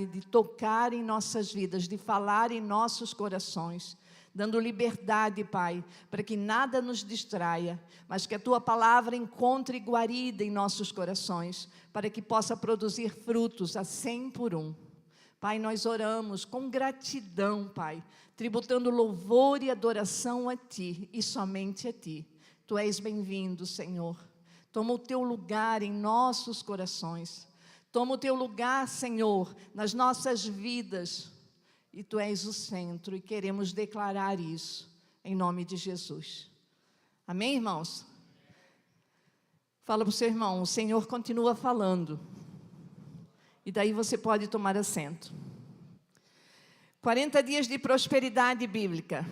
capacidade de tocar em nossas vidas, de falar em nossos corações, dando liberdade, Pai, para que nada nos distraia, mas que a Tua palavra encontre guarida em nossos corações, para que possa produzir frutos a 100 por 1. Pai, nós oramos com gratidão, Pai, tributando louvor e adoração a Ti, e somente a Ti. Tu és bem-vindo, Senhor. Toma o Teu lugar em nossos corações. Toma o Teu lugar, Senhor, nas nossas vidas. E Tu és o centro, e queremos declarar isso, em nome de Jesus. Amém, irmãos? Fala para o seu irmão, o Senhor continua falando. E daí você pode tomar assento. 40 dias de prosperidade bíblica.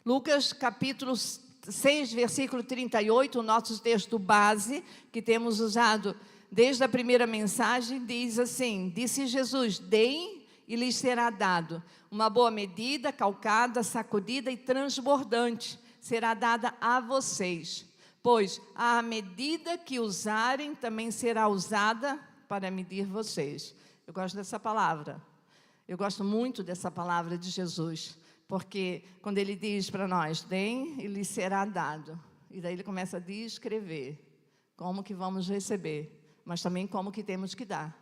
Lucas, capítulo 6, versículo 38, o nosso texto base, que temos usado desde a primeira mensagem, diz assim: disse Jesus, deem e lhes será dado. Uma boa medida, calcada, sacudida e transbordante será dada a vocês. Pois a medida que usarem também será usada para medir vocês. Eu gosto dessa palavra. Eu gosto muito dessa palavra de Jesus. Porque quando Ele diz para nós, deem e lhes será dado. E daí Ele começa a descrever como que vamos receber, mas também como que temos que dar.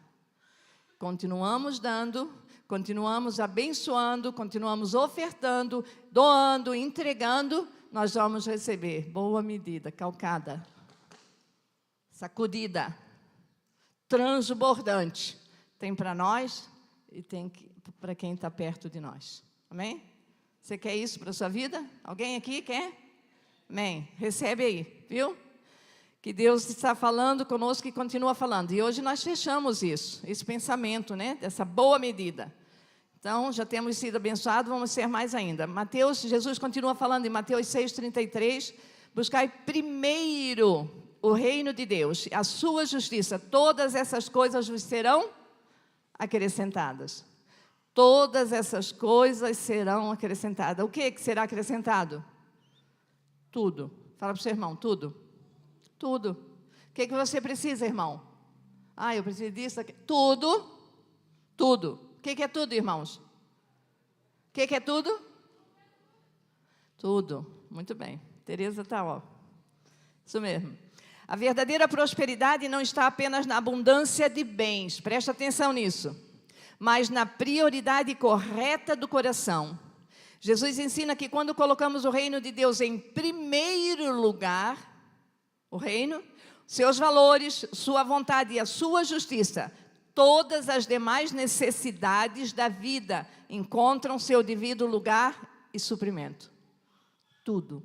Continuamos dando, continuamos abençoando, continuamos ofertando, doando, entregando, nós vamos receber. Boa medida, calcada, sacudida, transbordante. Tem para nós e tem para quem está perto de nós. Amém? Você quer isso para a sua vida? Alguém aqui quer? Amém. Recebe aí, viu? Que Deus está falando conosco e continua falando. E hoje nós fechamos isso, esse pensamento, né? Dessa boa medida. Então, já temos sido abençoados, vamos ser mais ainda. Jesus continua falando em Mateus 6,33. Buscai primeiro o reino de Deus, a sua justiça. Todas essas coisas vos serão acrescentadas. Todas essas coisas serão acrescentadas. O que será acrescentado? Tudo. Fala para o seu irmão, tudo. Tudo. O que você precisa, irmão? Ah, eu preciso disso, aqui. Tudo. Tudo. O que é tudo, irmãos? O que é tudo? Tudo. Muito bem. Tereza está, ó. Isso mesmo. A verdadeira prosperidade não está apenas na abundância de bens. Presta atenção nisso. Mas na prioridade correta do coração. Jesus ensina que quando colocamos o reino de Deus em primeiro lugar, o reino, seus valores, sua vontade e a sua justiça, todas as demais necessidades da vida encontram seu devido lugar e suprimento. Tudo.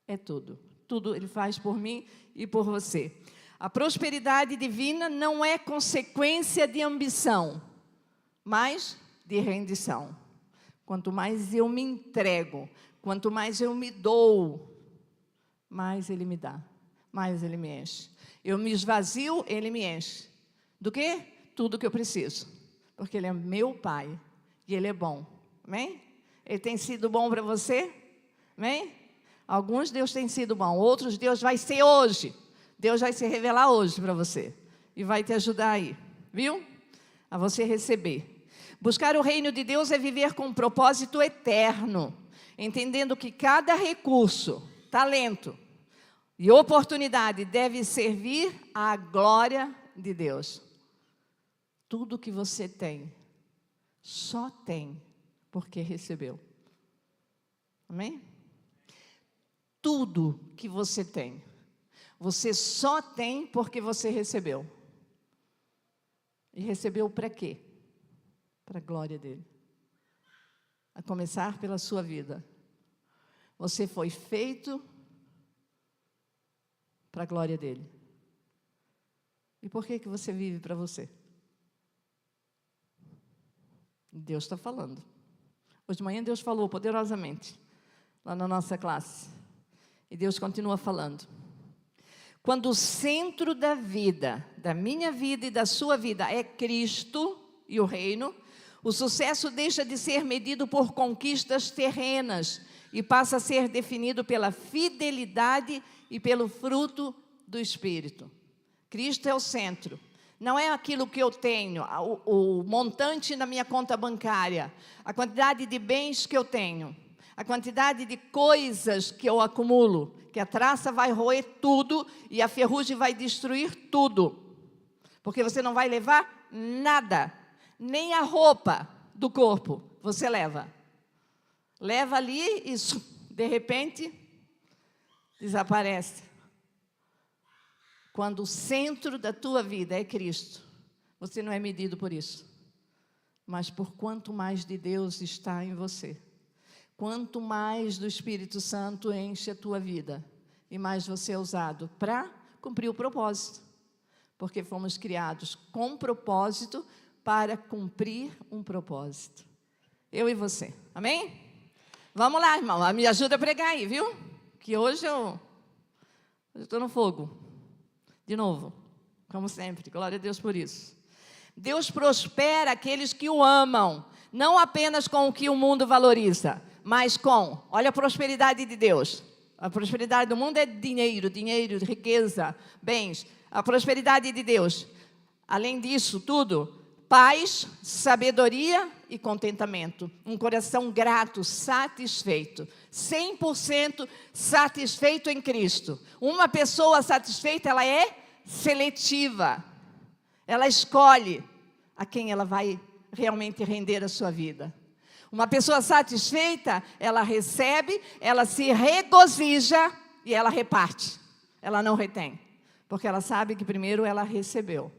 É tudo. Tudo Ele faz por mim e por você. A prosperidade divina não é consequência de ambição, mas de rendição. Quanto mais eu me entrego, quanto mais eu me dou, mais Ele me dá, mais Ele me enche. Eu me esvazio, Ele me enche. Do quê? Tudo que eu preciso. Porque Ele é meu Pai e Ele é bom. Amém? Ele tem sido bom para você? Amém? Alguns Deus tem sido bom, outros Deus vai ser hoje. Deus vai se revelar hoje para você. E vai te ajudar aí, viu? A você receber. Buscar o reino de Deus é viver com um propósito eterno, entendendo que cada recurso, talento e oportunidade deve servir à glória de Deus. Tudo que você tem, só tem porque recebeu. Amém? Tudo que você tem, você só tem porque você recebeu. E recebeu para quê? Para a glória dele. A começar pela sua vida. Você foi feito para a glória dele. E por que você vive para você? Deus está falando. Hoje de manhã Deus falou poderosamente, lá na nossa classe. E Deus continua falando. Quando o centro da vida, da minha vida e da sua vida é Cristo e o reino, o sucesso deixa de ser medido por conquistas terrenas e passa a ser definido pela fidelidade e pelo fruto do Espírito. Cristo é o centro. Não é aquilo que eu tenho, o montante na minha conta bancária, a quantidade de bens que eu tenho, a quantidade de coisas que eu acumulo, que a traça vai roer tudo e a ferrugem vai destruir tudo. Porque você não vai levar nada, nem a roupa do corpo você leva. Leva ali e, de repente, desaparece. Quando o centro da tua vida é Cristo, você não é medido por isso, mas por quanto mais de Deus está em você. Quanto mais do Espírito Santo enche a tua vida, e mais você é usado para cumprir o propósito. Porque fomos criados com propósito para cumprir um propósito. Eu e você, amém? Vamos lá, irmão, me ajuda a pregar aí, viu? Que hoje eu estou no fogo. De novo, como sempre, glória a Deus por isso. Deus prospera aqueles que o amam, não apenas com o que o mundo valoriza, mas com, olha a prosperidade de Deus. A prosperidade do mundo é dinheiro, riqueza, bens. A prosperidade de Deus, além disso tudo, paz, sabedoria e contentamento. Um coração grato, satisfeito. 100% satisfeito em Cristo. Uma pessoa satisfeita, ela é seletiva. Ela escolhe a quem ela vai realmente render a sua vida. Uma pessoa satisfeita, ela recebe, ela se regozija e ela reparte. Ela não retém, porque ela sabe que primeiro ela recebeu.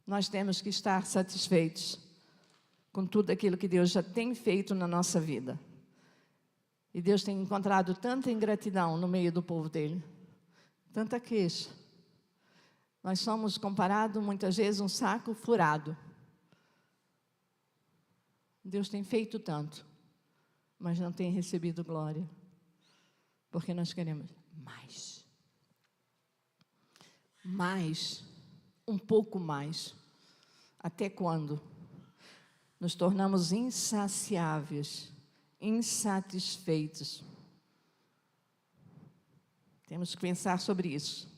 Nós temos que estar satisfeitos com tudo aquilo que Deus já tem feito na nossa vida. E Deus tem encontrado tanta ingratidão no meio do povo dele, tanta queixa. Nós somos comparados muitas vezes um saco furado. Deus tem feito tanto, mas não tem recebido glória, porque nós queremos mais. Mais, um pouco mais. Até quando? Nos tornamos insaciáveis, insatisfeitos. Temos que pensar sobre isso.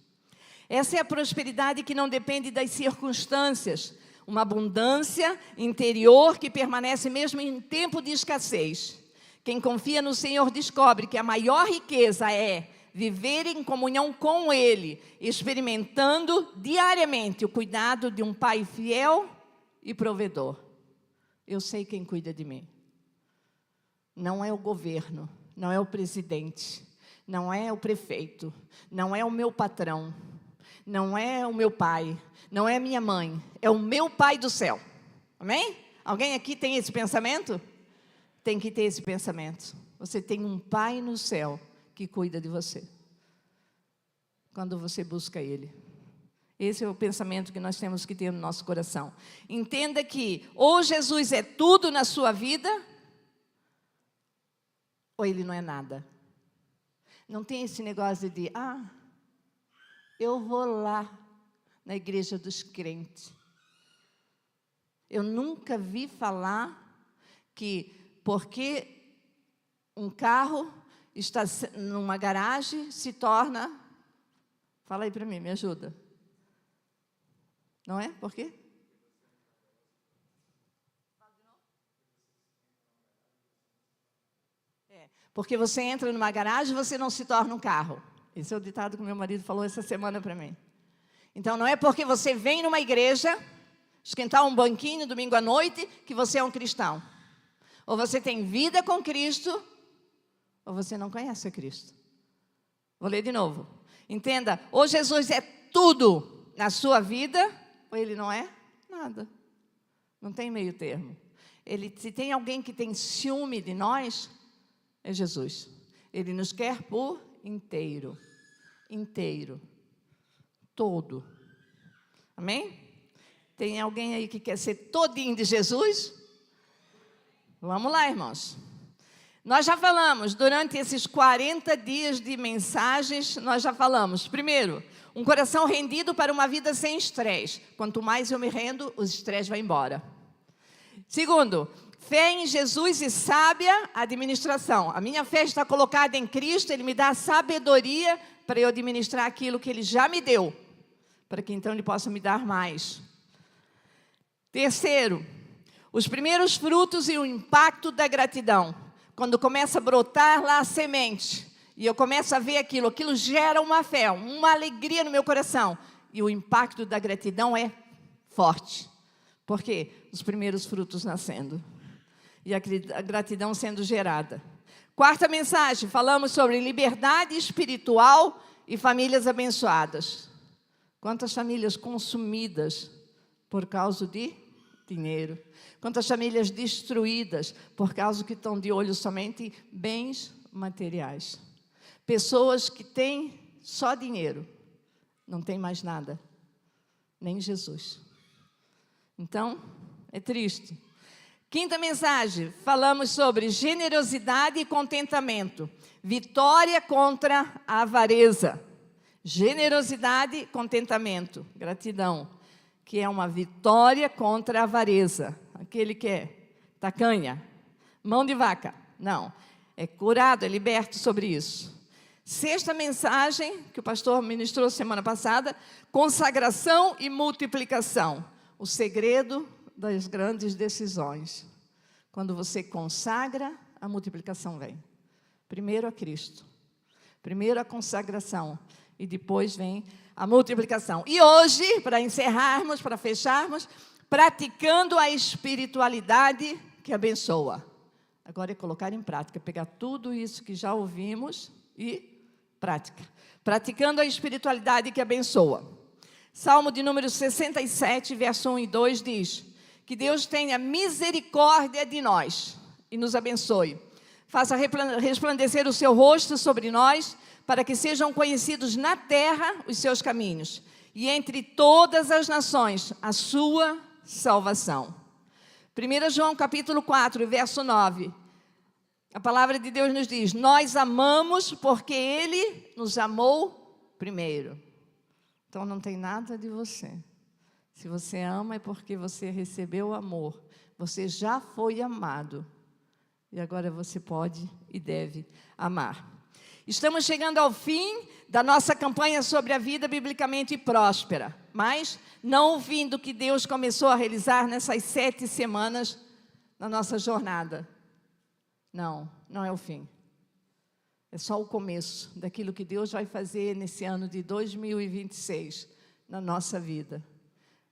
Essa é a prosperidade que não depende das circunstâncias. Uma abundância interior que permanece mesmo em tempo de escassez. Quem confia no Senhor descobre que a maior riqueza é viver em comunhão com Ele, experimentando diariamente o cuidado de um Pai fiel e provedor. Eu sei quem cuida de mim. Não é o governo, não é o presidente, não é o prefeito, não é o meu patrão, não é o meu pai, não é a minha mãe, é o meu Pai do céu. Amém? Alguém aqui tem esse pensamento? Tem que ter esse pensamento. Você tem um Pai no céu que cuida de você, quando você busca Ele. Esse é o pensamento que nós temos que ter no nosso coração. Entenda que ou Jesus é tudo na sua vida, ou Ele não é nada. Não tem esse negócio de, eu vou lá na igreja dos crentes. Eu nunca vi falar que porque um carro está numa garagem, se torna... Fala aí para mim, me ajuda. Não é? Por quê? Porque você entra numa garagem, você não se torna um carro. Esse é o ditado que meu marido falou essa semana para mim. Então, não é porque você vem numa igreja, esquentar um banquinho domingo à noite, que você é um cristão. Ou você tem vida com Cristo, ou você não conhece a Cristo. Vou ler de novo. Entenda, ou Jesus é tudo na sua vida, ou Ele não é nada. Não tem meio termo. Se tem alguém que tem ciúme de nós, é Jesus. Ele nos quer por inteiro. Inteiro. Todo. Amém? Tem alguém aí que quer ser todinho de Jesus? Vamos lá, irmãos. Nós já falamos, durante esses 40 dias de mensagens, nós já falamos. Primeiro, um coração rendido para uma vida sem estresse. Quanto mais eu me rendo, o estresse vai embora. Segundo, fé em Jesus e sábia administração. A minha fé está colocada em Cristo, Ele me dá sabedoria para eu administrar aquilo que Ele já me deu, para que então Ele possa me dar mais. Terceiro, os primeiros frutos e o impacto da gratidão. Quando começa a brotar lá a semente, e eu começo a ver aquilo gera uma fé, uma alegria no meu coração. E o impacto da gratidão é forte. Por quê? Os primeiros frutos nascendo. E a gratidão sendo gerada. Quarta mensagem, falamos sobre liberdade espiritual e famílias abençoadas. Quantas famílias consumidas por causa de dinheiro? Quantas famílias destruídas por causa que estão de olho somente em bens materiais? Pessoas que têm só dinheiro, não tem mais nada, nem Jesus. Então, é triste. Quinta mensagem, falamos sobre generosidade e contentamento. Vitória contra a avareza. Generosidade e contentamento. Gratidão, que é uma vitória contra a avareza. Aquele que é tacanha, mão de vaca. Não, é curado, é liberto sobre isso. Sexta mensagem, que o pastor ministrou semana passada, consagração e multiplicação. O segredo das grandes decisões. Quando você consagra, a multiplicação vem. Primeiro a Cristo. Primeiro a consagração. E depois vem a multiplicação. E hoje, para encerrarmos, para fecharmos, praticando a espiritualidade que abençoa. Agora é colocar em prática, pegar tudo isso que já ouvimos e prática. Praticando a espiritualidade que abençoa. Salmo de número 67, verso 1 e 2 diz: que Deus tenha misericórdia de nós e nos abençoe. Faça resplandecer o seu rosto sobre nós, para que sejam conhecidos na terra os seus caminhos, e entre todas as nações a sua salvação. 1 João capítulo 4, verso 9. A palavra de Deus nos diz: nós amamos porque Ele nos amou primeiro. Então não tem nada de você. Se você ama é porque você recebeu o amor. Você já foi amado. E agora você pode e deve amar. Estamos chegando ao fim da nossa campanha sobre a vida biblicamente próspera. Mas não o fim do que Deus começou a realizar nessas 7 semanas na nossa jornada. Não, não é o fim. É só o começo daquilo que Deus vai fazer nesse ano de 2026 na nossa vida.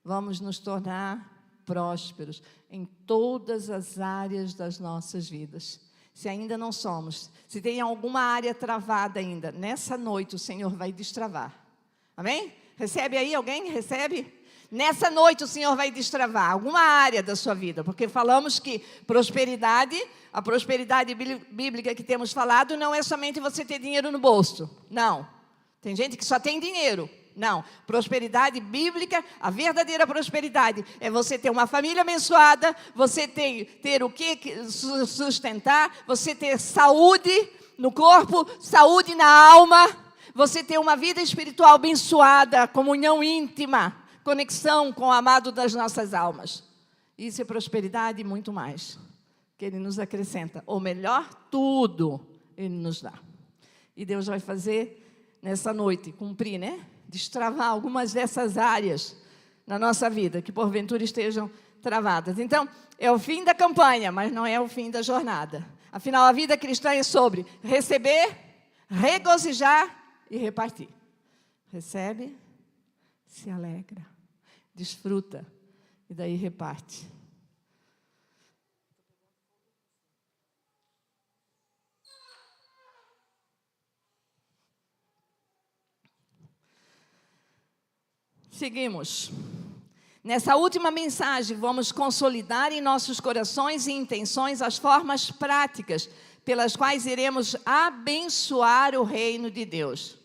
Vamos nos tornar prósperos em todas as áreas das nossas vidas. Se ainda não somos, se tem alguma área travada ainda, nessa noite o Senhor vai destravar. Amém? Recebe aí alguém? Recebe? Nessa noite o Senhor vai destravar alguma área da sua vida, porque falamos que prosperidade, a prosperidade bíblica que temos falado, não é somente você ter dinheiro no bolso. Não. Tem gente que só tem dinheiro. Não. Prosperidade bíblica, a verdadeira prosperidade é você ter uma família abençoada, você ter o que sustentar, você ter saúde no corpo, saúde na alma, você ter uma vida espiritual abençoada, comunhão íntima, conexão com o amado das nossas almas. Isso é prosperidade e muito mais, que Ele nos acrescenta. Ou melhor, tudo Ele nos dá. E Deus vai fazer nessa noite, cumprir, né? Destravar algumas dessas áreas na nossa vida, que porventura estejam travadas. Então, é o fim da campanha, mas não é o fim da jornada. Afinal, a vida cristã é sobre receber, regozijar e repartir. Recebe, se alegra, desfruta e daí reparte. Seguimos. Nessa última mensagem, vamos consolidar em nossos corações e intenções as formas práticas pelas quais iremos abençoar o reino de Deus.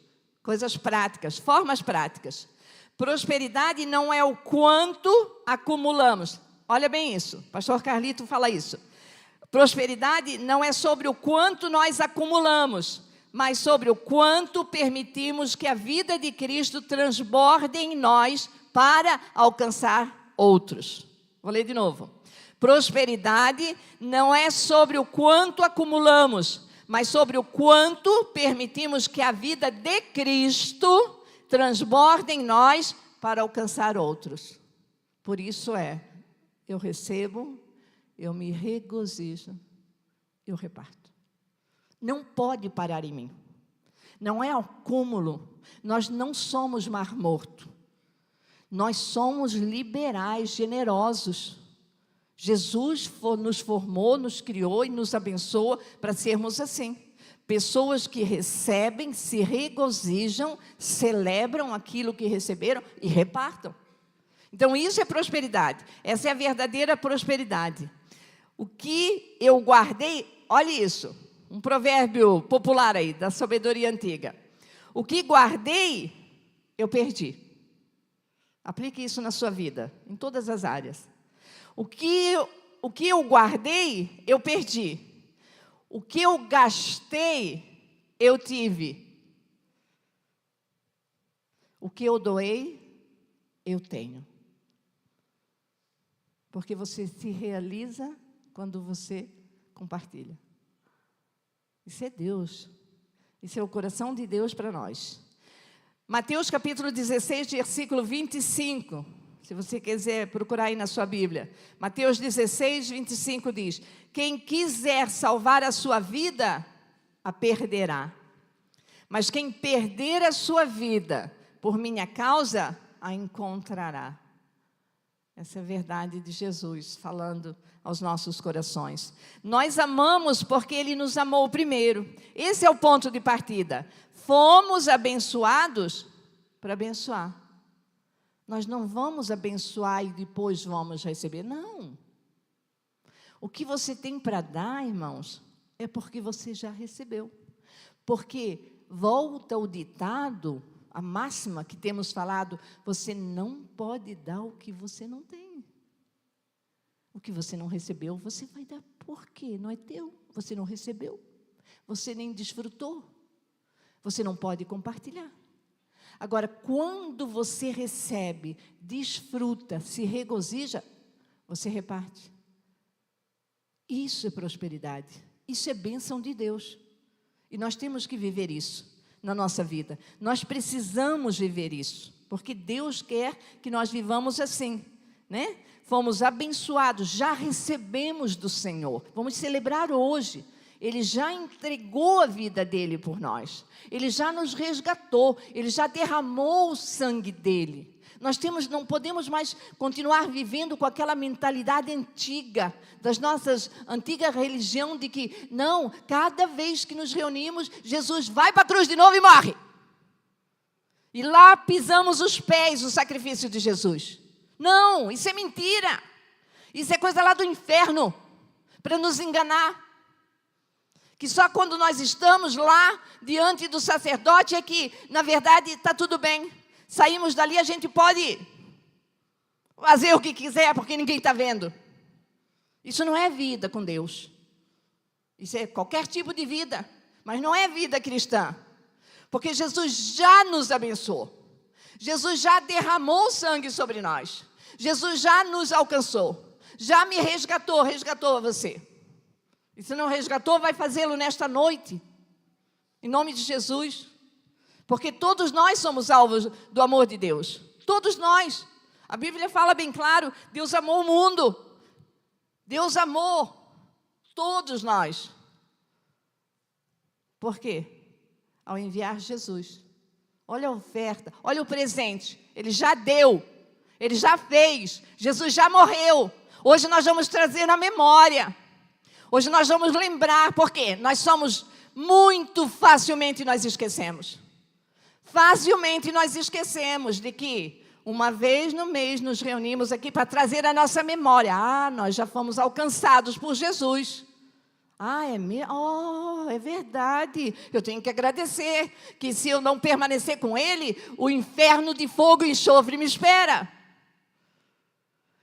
Coisas práticas, formas práticas. Prosperidade não é o quanto acumulamos. Olha bem isso, o pastor Carlito fala isso. Prosperidade não é sobre o quanto nós acumulamos, mas sobre o quanto permitimos que a vida de Cristo transborde em nós para alcançar outros. Vou ler de novo. Prosperidade não é sobre o quanto acumulamos, mas sobre o quanto permitimos que a vida de Cristo transborde em nós para alcançar outros. Por isso é eu recebo, eu me regozijo, eu reparto. Não pode parar em mim. Não é acúmulo. Nós não somos mar morto. Nós somos liberais, generosos. Jesus nos formou, nos criou e nos abençoa para sermos assim. Pessoas que recebem, se regozijam, celebram aquilo que receberam e repartam. Então, isso é prosperidade. Essa é a verdadeira prosperidade. O que eu guardei, olha isso, um provérbio popular aí, da sabedoria antiga. O que guardei, eu perdi. Aplique isso na sua vida, em todas as áreas. O que eu guardei, eu perdi. O que eu gastei, eu tive. O que eu doei, eu tenho. Porque você se realiza quando você compartilha. Isso é Deus. Isso é o coração de Deus para nós. Mateus capítulo 16, versículo 25. Se você quiser procurar aí na sua Bíblia. Mateus 16, 25 diz: quem quiser salvar a sua vida, a perderá. Mas quem perder a sua vida por minha causa, a encontrará. Essa é a verdade de Jesus, falando aos nossos corações. Nós amamos porque Ele nos amou primeiro. Esse é o ponto de partida. Fomos abençoados para abençoar. Nós não vamos abençoar e depois vamos receber. Não. O que você tem para dar, irmãos, é porque você já recebeu. Porque volta o ditado, a máxima que temos falado, você não pode dar o que você não tem. O que você não recebeu, você vai dar por quê? Não é teu, você não recebeu. Você nem desfrutou. Você não pode compartilhar. Agora, quando você recebe, desfruta, se regozija, você reparte. Isso é prosperidade. Isso é bênção de Deus. E nós temos que viver isso na nossa vida. Nós precisamos viver isso, porque Deus quer que nós vivamos assim, né? Fomos abençoados, já recebemos do Senhor. Vamos celebrar hoje. Ele já entregou a vida dele por nós. Ele já nos resgatou. Ele já derramou o sangue dele. Nós não podemos mais continuar vivendo com aquela mentalidade antiga, das nossas antiga religião de que, não, cada vez que nos reunimos, Jesus vai para a cruz de novo e morre. E lá pisamos os pés, o sacrifício de Jesus. Não, isso é mentira. Isso é coisa lá do inferno, para nos enganar. Que só quando nós estamos lá, diante do sacerdote, é que, na verdade, está tudo bem. Saímos dali, a gente pode fazer o que quiser, porque ninguém está vendo. Isso não é vida com Deus. Isso é qualquer tipo de vida, mas não é vida cristã. Porque Jesus já nos abençoou. Jesus já derramou sangue sobre nós. Jesus já nos alcançou. Já me resgatou você. E se não resgatou, vai fazê-lo nesta noite. Em nome de Jesus. Porque todos nós somos alvos do amor de Deus. Todos nós. A Bíblia fala bem claro, Deus amou o mundo. Deus amou todos nós. Por quê? Ao enviar Jesus. Olha a oferta, olha o presente. Ele já deu, Ele já fez, Jesus já morreu. Hoje nós vamos trazer na memória. Hoje nós vamos lembrar, porque nós somos muito facilmente nós esquecemos. Facilmente nós esquecemos de que uma vez no mês nos reunimos aqui para trazer a nossa memória. Nós já fomos alcançados por Jesus. É verdade. Eu tenho que agradecer que se eu não permanecer com Ele, o inferno de fogo e enxofre me espera.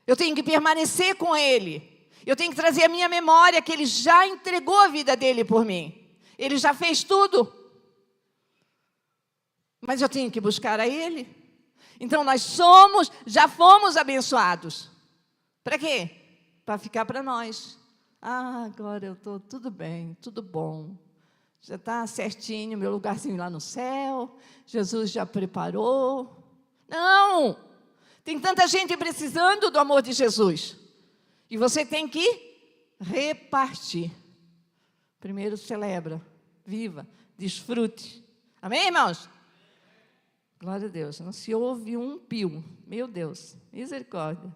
Eu tenho que permanecer com Ele. Eu tenho que trazer a minha memória que Ele já entregou a vida dEle por mim. Ele já fez tudo. Mas eu tenho que buscar a Ele. Então nós já fomos abençoados. Para quê? Para ficar para nós. Agora eu estou tudo bem, tudo bom. Já está certinho, meu lugarzinho lá no céu. Jesus já preparou. Não! Tem tanta gente precisando do amor de Jesus. E você tem que repartir. Primeiro celebra, viva, desfrute. Amém, irmãos? Glória a Deus. Não se ouve um pio. Meu Deus, misericórdia.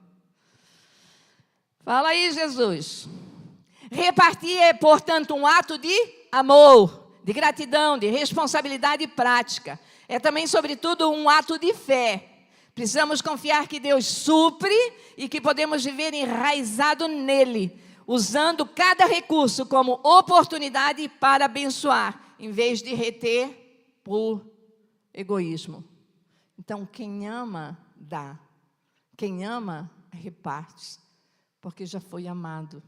Fala aí, Jesus. Repartir é, portanto, um ato de amor, de gratidão, de responsabilidade prática. É também, sobretudo, um ato de fé. Precisamos confiar que Deus supre e que podemos viver enraizado nele, usando cada recurso como oportunidade para abençoar, em vez de reter por egoísmo. Então, quem ama, dá. Quem ama, reparte, porque já foi amado,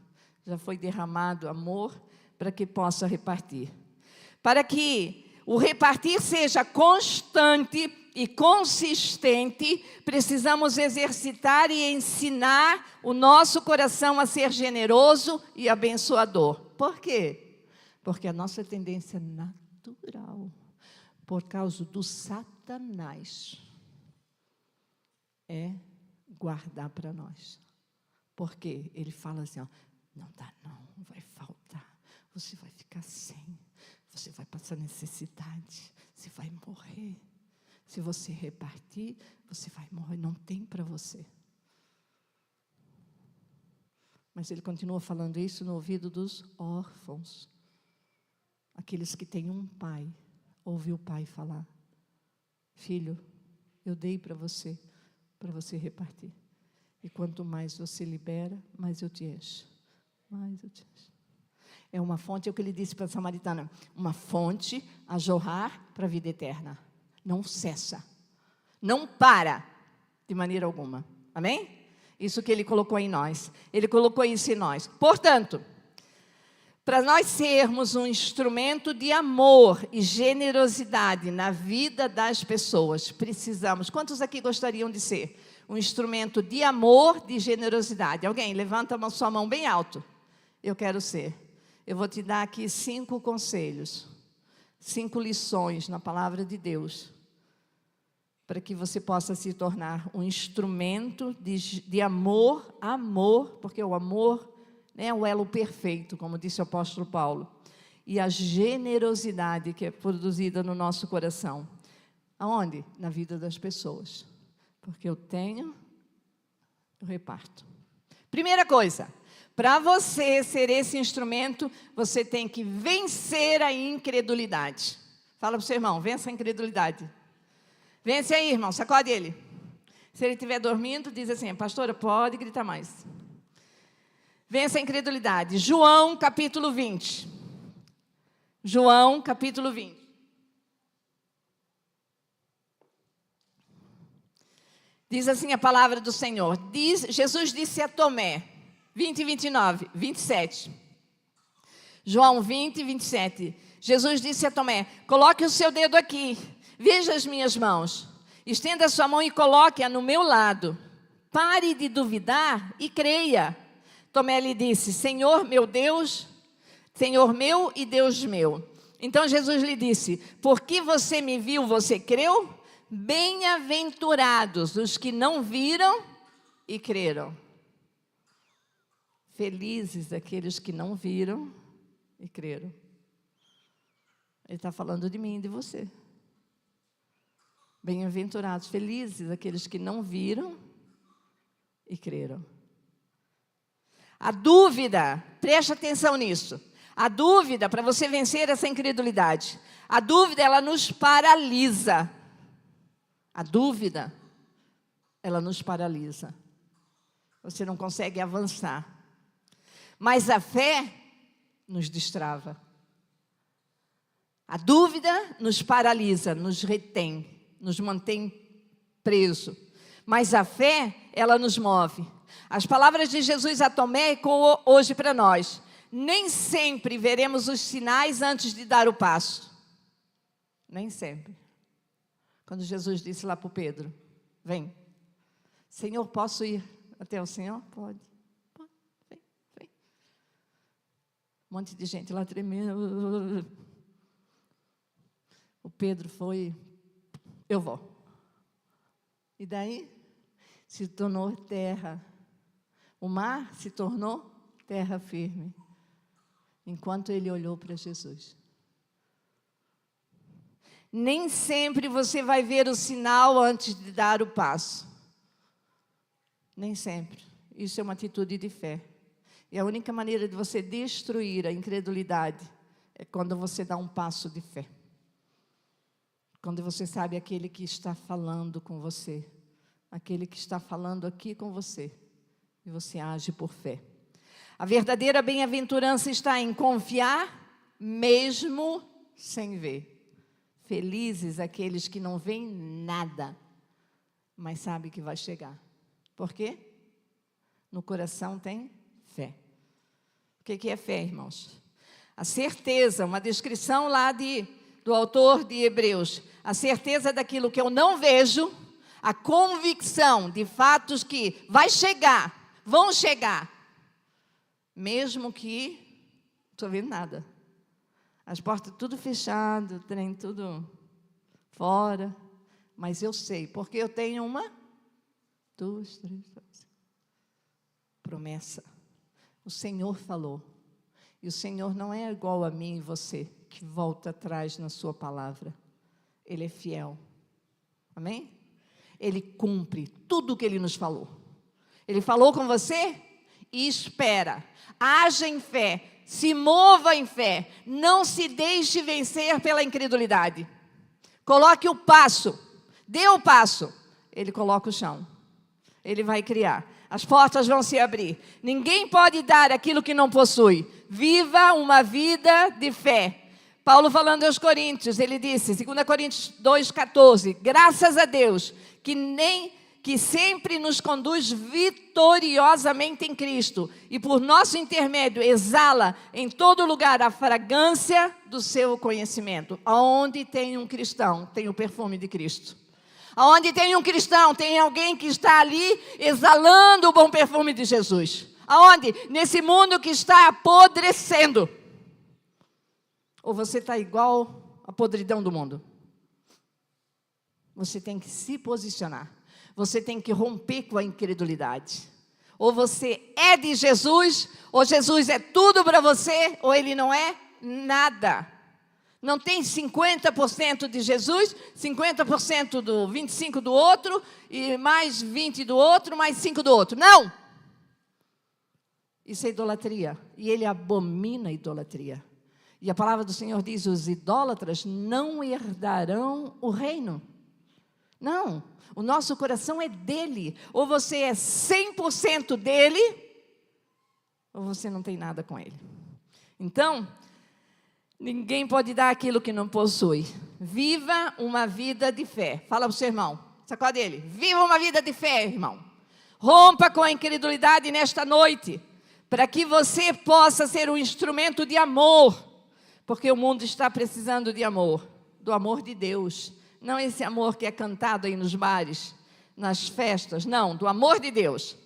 já foi derramado amor para que possa repartir. Para que o repartir seja constante e consistente, precisamos exercitar e ensinar o nosso coração a ser generoso e abençoador. Por quê? Porque a nossa tendência natural, por causa do Satanás, é guardar para nós. Porque ele fala assim, ó, não dá não, vai faltar, você vai ficar sem, você vai passar necessidade, você vai morrer. Se você repartir, você vai morrer, não tem para você. Mas ele continua falando isso no ouvido dos órfãos. Aqueles que têm um pai, ouve o pai falar, filho, eu dei para você repartir. E quanto mais você libera, mais eu te encho. Mais eu te encho. É uma fonte, é o que ele disse para a samaritana, uma fonte a jorrar para a vida eterna. Não cessa, não para de maneira alguma. Amém? Isso que ele colocou em nós. Ele colocou isso em nós. Portanto, para nós sermos um instrumento de amor e generosidade na vida das pessoas, precisamos. Quantos aqui gostariam de ser um instrumento de amor, de generosidade? Alguém? Levanta a sua mão bem alto. Eu quero ser. Eu vou te dar aqui 5 conselhos, 5 lições na palavra de Deus, para que você possa se tornar um instrumento de amor, porque o amor é o elo perfeito, como disse o apóstolo Paulo, e a generosidade que é produzida no nosso coração. Aonde? Na vida das pessoas. Porque eu tenho, eu reparto. Primeira coisa, para você ser esse instrumento, você tem que vencer a incredulidade. Fala para o seu irmão, vença a incredulidade. Vence aí, irmão, sacode ele. Se ele estiver dormindo, diz assim, pastora, pode gritar mais. Vença a incredulidade. João, capítulo 20. João, capítulo 20. Diz assim a palavra do Senhor. Jesus disse a Tomé, 20 e 29, 27. João 20, 27. Jesus disse a Tomé, coloque o seu dedo aqui. Veja as minhas mãos, estenda a sua mão e coloque-a no meu lado. Pare de duvidar e creia. Tomé lhe disse, Senhor meu Deus, Senhor meu e Deus meu. Então Jesus lhe disse, porque você me viu, você creu? Bem-aventurados os que não viram e creram. Felizes aqueles que não viram e creram. Ele está falando de mim e de você. Bem-aventurados, felizes aqueles que não viram e creram. A dúvida, preste atenção nisso. A dúvida, para você vencer essa incredulidade, a dúvida, ela nos paralisa. A dúvida, ela nos paralisa. Você não consegue avançar. Mas a fé nos destrava. A dúvida nos paralisa, nos retém, nos mantém preso. Mas a fé, ela nos move. As palavras de Jesus a Tomé ecoam hoje para nós. Nem sempre veremos os sinais antes de dar o passo. Nem sempre. Quando Jesus disse lá para o Pedro, vem. Senhor, posso ir até o Senhor? Pode. Vem. Um monte de gente lá tremendo. O Pedro foi, eu vou. E daí se tornou terra. O mar se tornou terra firme, enquanto ele olhou para Jesus. Nem sempre você vai ver o sinal antes de dar o passo. Nem sempre. Isso é uma atitude de fé. E a única maneira de você destruir a incredulidade é quando você dá um passo de fé. Quando você sabe aquele que está falando com você, aquele que está falando aqui com você, e você age por fé. A verdadeira bem-aventurança está em confiar, mesmo sem ver. Felizes aqueles que não veem nada, mas sabem que vai chegar. Por quê? No coração tem fé. O que é fé, irmãos? A certeza, uma descrição lá do autor de Hebreus. A certeza daquilo que eu não vejo, a convicção de fatos que vai chegar, vão chegar, mesmo que não estou vendo nada. As portas tudo fechado, o trem tudo fora, mas eu sei, porque eu tenho 1, 2, 3, 4, 5. Promessa. O Senhor falou. E o Senhor não é igual a mim e você, que volta atrás na sua palavra. Ele é fiel. Amém? Ele cumpre tudo o que Ele nos falou. Ele falou com você e espera. Haja em fé. Se mova em fé. Não se deixe vencer pela incredulidade. Coloque o passo. Dê o passo. Ele coloca o chão. Ele vai criar. As portas vão se abrir. Ninguém pode dar aquilo que não possui. Viva uma vida de fé. Paulo falando aos Coríntios, ele disse, 2 Coríntios 2,14, graças a Deus, que sempre nos conduz vitoriosamente em Cristo, e por nosso intermédio exala em todo lugar a fragrância do seu conhecimento. Aonde tem um cristão, tem o perfume de Cristo. Aonde tem um cristão, tem alguém que está ali exalando o bom perfume de Jesus. Aonde? Nesse mundo que está apodrecendo. Ou você está igual à podridão do mundo? Você tem que se posicionar. Você tem que romper com a incredulidade. Ou você é de Jesus, ou Jesus é tudo para você, ou Ele não é nada. Não tem 50% de Jesus, 50% do 25% do outro, e mais 20% do outro, mais 5% do outro. Não! Isso é idolatria. E Ele abomina a idolatria. E a palavra do Senhor diz, os idólatras não herdarão o reino. Não, o nosso coração é dele. Ou você é 100% dele, ou você não tem nada com ele. Então, ninguém pode dar aquilo que não possui. Viva uma vida de fé. Fala para o seu irmão, sacode ele. Viva uma vida de fé, irmão. Rompa com a incredulidade nesta noite, para que você possa ser um instrumento de amor. Porque o mundo está precisando de amor, do amor de Deus. Não esse amor que é cantado aí nos bares, nas festas, não, do amor de Deus.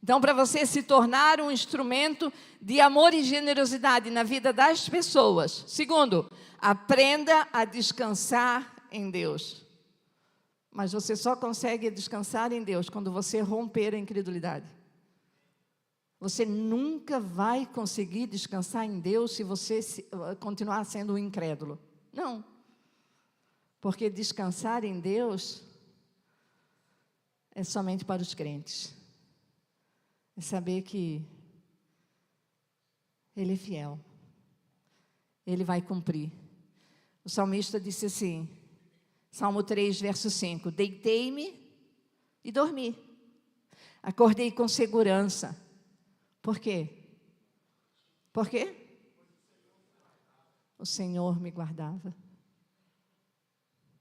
Então, para você se tornar um instrumento de amor e generosidade na vida das pessoas. Segundo, aprenda a descansar em Deus. Mas você só consegue descansar em Deus quando você romper a incredulidade. Você nunca vai conseguir descansar em Deus se você continuar sendo um incrédulo. Não. Porque descansar em Deus é somente para os crentes. É saber que Ele é fiel. Ele vai cumprir. O salmista disse assim, Salmo 3, verso 5, deitei-me e dormi. Acordei com segurança. Por quê? Por quê? O Senhor me guardava.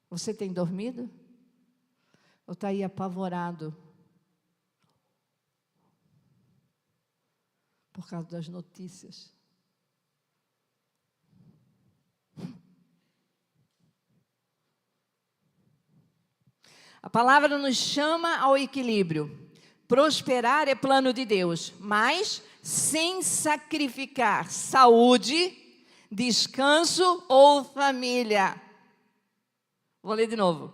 Você tem dormido? Ou está aí apavorado? Por causa das notícias. A palavra nos chama ao equilíbrio. Prosperar é plano de Deus, mas sem sacrificar saúde, descanso ou família. Vou ler de novo.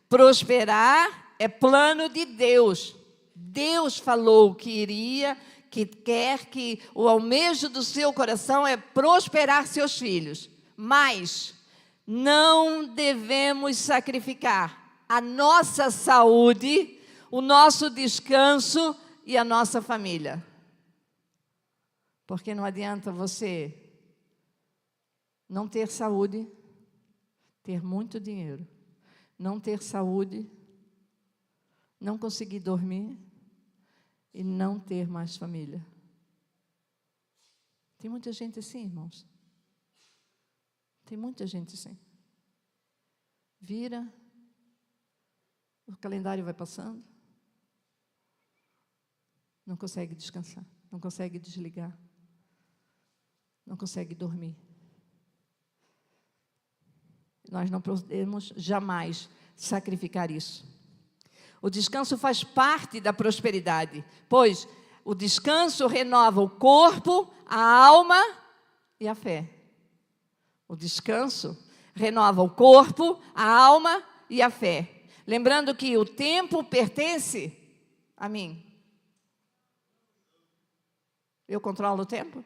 Prosperar é plano de Deus. Deus falou que que quer que o almejo do seu coração é prosperar seus filhos. Mas não devemos sacrificar a nossa saúde, o nosso descanso e a nossa família. Porque não adianta você não ter saúde, ter muito dinheiro, não ter saúde, não conseguir dormir e não ter mais família. Tem muita gente assim, irmãos. Tem muita gente assim. Vira, o calendário vai passando, não consegue descansar, não consegue desligar, não consegue dormir. Nós não podemos jamais sacrificar isso. O descanso faz parte da prosperidade, pois o descanso renova o corpo, a alma e a fé. O descanso renova o corpo, a alma e a fé. Lembrando que o tempo pertence a mim. Eu controlo o tempo?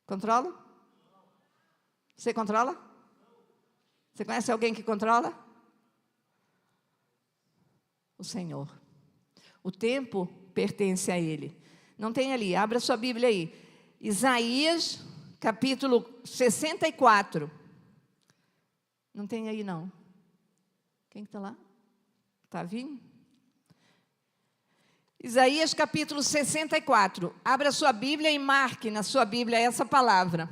Controlo? Você controla? Você conhece alguém que controla? O Senhor. O tempo pertence a Ele. Não tem ali, abra sua Bíblia aí. Isaías, capítulo 64. Não tem aí, não. Quem está lá? Está vindo? Isaías, capítulo 64. Abra sua Bíblia e marque na sua Bíblia essa palavra.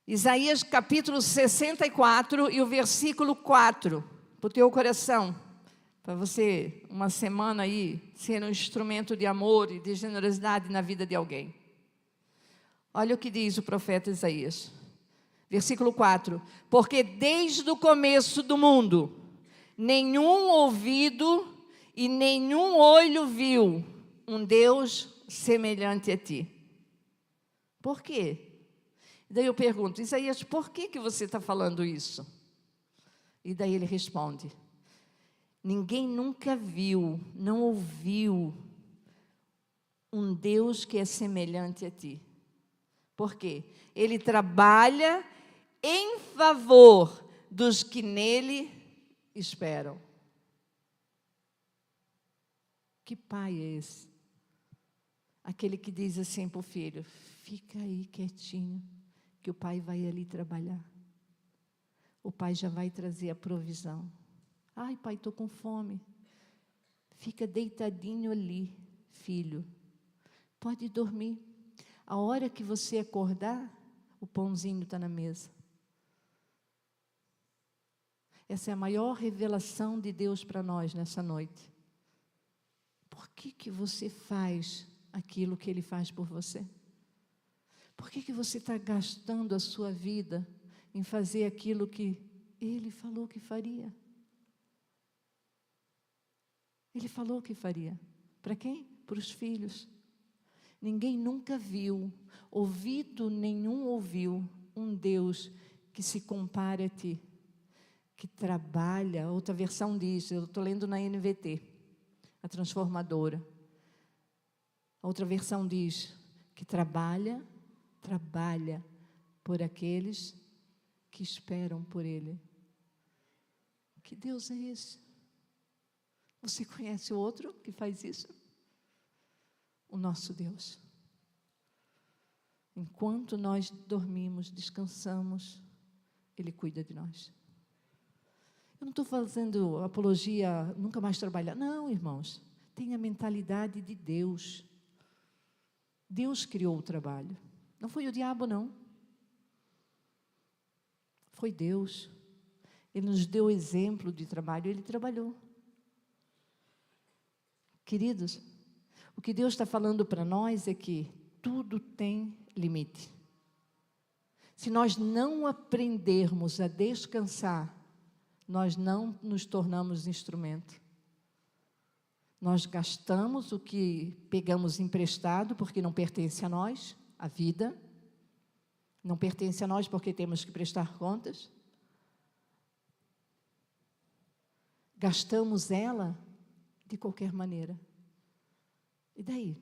Isaías, capítulo 64 e o versículo 4. Para o teu coração. Para você, uma semana aí, ser um instrumento de amor e de generosidade na vida de alguém. Olha o que diz o profeta Isaías. Versículo 4. Porque desde o começo do mundo, nenhum ouvido e nenhum olho viu um Deus semelhante a ti. Por quê? Daí eu pergunto, Isaías, por que você está falando isso? E daí ele responde, ninguém nunca viu, não ouviu um Deus que é semelhante a ti. Por quê? Ele trabalha em favor dos que nele esperam. Que pai é esse? Aquele que diz assim para o filho, fica aí quietinho, que o pai vai ali trabalhar. O pai já vai trazer a provisão. Ai, pai, estou com fome. Fica deitadinho ali, filho. Pode dormir. A hora que você acordar, o pãozinho está na mesa. Essa é a maior revelação de Deus para nós nessa noite. Por que você faz aquilo que Ele faz por você? Por que você está gastando a sua vida em fazer aquilo que Ele falou que faria? Ele falou que faria. Para quem? Para os filhos. Ninguém nunca viu, ouvido nenhum ouviu, um Deus que se compara a ti, que trabalha. Outra versão diz, eu estou lendo na NVT, a transformadora. A outra versão diz que trabalha por aqueles que esperam por Ele. Que Deus é esse? Você conhece o outro que faz isso? O nosso Deus. Enquanto nós dormimos, descansamos, Ele cuida de nós. Eu não estou fazendo apologia, nunca mais trabalhar. Não, irmãos. Tenha a mentalidade de Deus. Deus criou o trabalho. Não foi o diabo, não. Foi Deus. Ele nos deu exemplo de trabalho, Ele trabalhou. Queridos, o que Deus está falando para nós é que tudo tem limite. Se nós não aprendermos a descansar, nós não nos tornamos instrumento. Nós gastamos o que pegamos emprestado, porque não pertence a nós, a vida. Não pertence a nós, porque temos que prestar contas. Gastamos ela de qualquer maneira. E daí?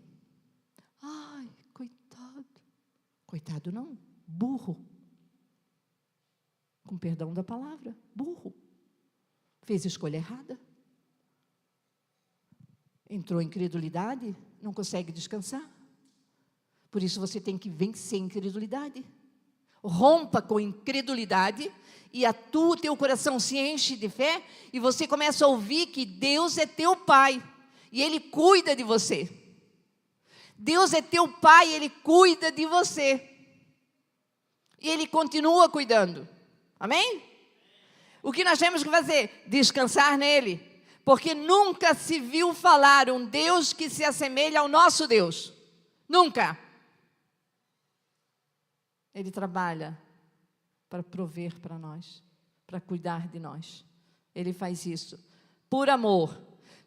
Ai, coitado. Coitado não, burro. Com perdão da palavra, burro. Fez a escolha errada. Entrou em incredulidade, não consegue descansar. Por isso você tem que vencer a incredulidade. Rompa com incredulidade e teu coração se enche de fé e você começa a ouvir que Deus é teu Pai e Ele cuida de você. Deus é teu Pai, Ele cuida de você. E Ele continua cuidando. Amém? O que nós temos que fazer? Descansar nele. Porque nunca se viu falar um Deus que se assemelha ao nosso Deus. Nunca. Ele trabalha para prover para nós, para cuidar de nós. Ele faz isso por amor.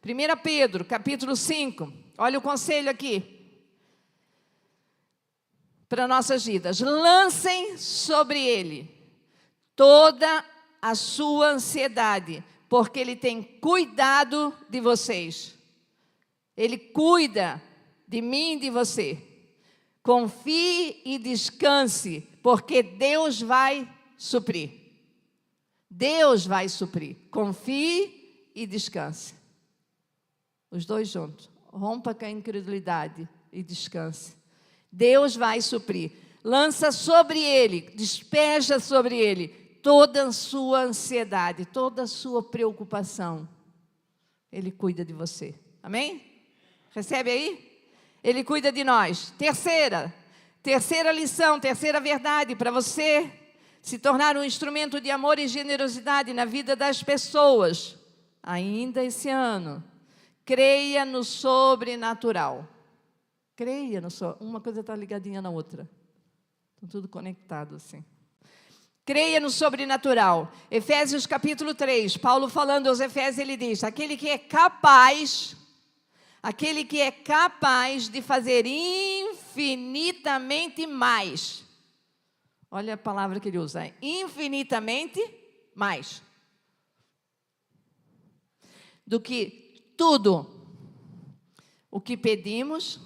1 Pedro, capítulo 5. Olha o conselho aqui. Para nossas vidas. Lancem sobre ele toda a sua ansiedade, porque Ele tem cuidado de vocês. Ele cuida de mim e de você. Confie e descanse, porque Deus vai suprir. Deus vai suprir. Confie e descanse. Os dois juntos. Rompa com a incredulidade e descanse. Deus vai suprir. Lança sobre Ele, despeja sobre Ele toda a sua ansiedade, toda a sua preocupação. Ele cuida de você. Amém? Recebe aí? Ele cuida de nós. Terceira lição, terceira verdade para você se tornar um instrumento de amor e generosidade na vida das pessoas. Ainda esse ano, creia no sobrenatural. Creia no sobrenatural. Uma coisa está ligadinha na outra. Estão tudo conectado assim. Creia no sobrenatural. Efésios capítulo 3, Paulo falando aos Efésios, ele diz, aquele que é capaz de fazer infinitamente mais. Olha a palavra que ele usa, infinitamente mais. Do que tudo o que pedimos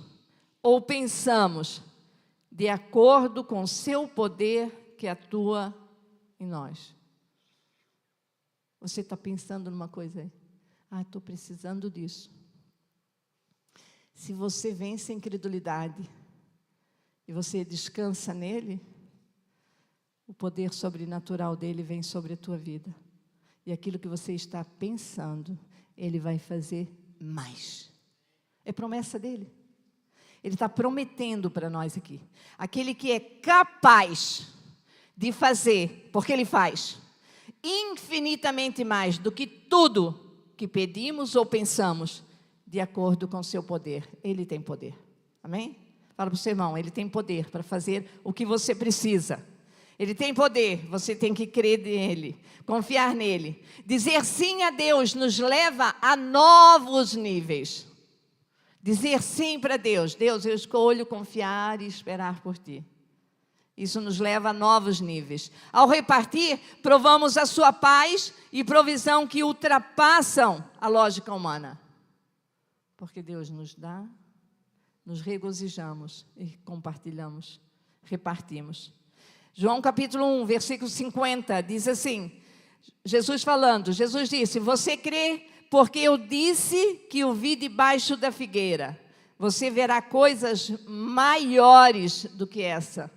ou pensamos, de acordo com o seu poder que atua em nós. Você está pensando numa coisa aí? Estou precisando disso. Se você vence a incredulidade e você descansa nele, o poder sobrenatural dele vem sobre a tua vida. E aquilo que você está pensando, ele vai fazer mais. É promessa dele. Ele está prometendo para nós aqui. Aquele que é capaz de fazer, porque ele faz, infinitamente mais do que tudo que pedimos ou pensamos, de acordo com o seu poder. Ele tem poder. Amém? Fala para o seu irmão, ele tem poder para fazer o que você precisa. Ele tem poder, você tem que crer nele, confiar nele. Dizer sim a Deus nos leva a novos níveis. Dizer sim para Deus. Deus, eu escolho confiar e esperar por ti. Isso nos leva a novos níveis. Ao repartir, provamos a sua paz e provisão que ultrapassam a lógica humana. Porque Deus nos dá, nos regozijamos e compartilhamos, repartimos. João capítulo 1, versículo 50, diz assim, Jesus falando, Jesus disse, você crê porque eu disse que o vi debaixo da figueira. Você verá coisas maiores do que essa.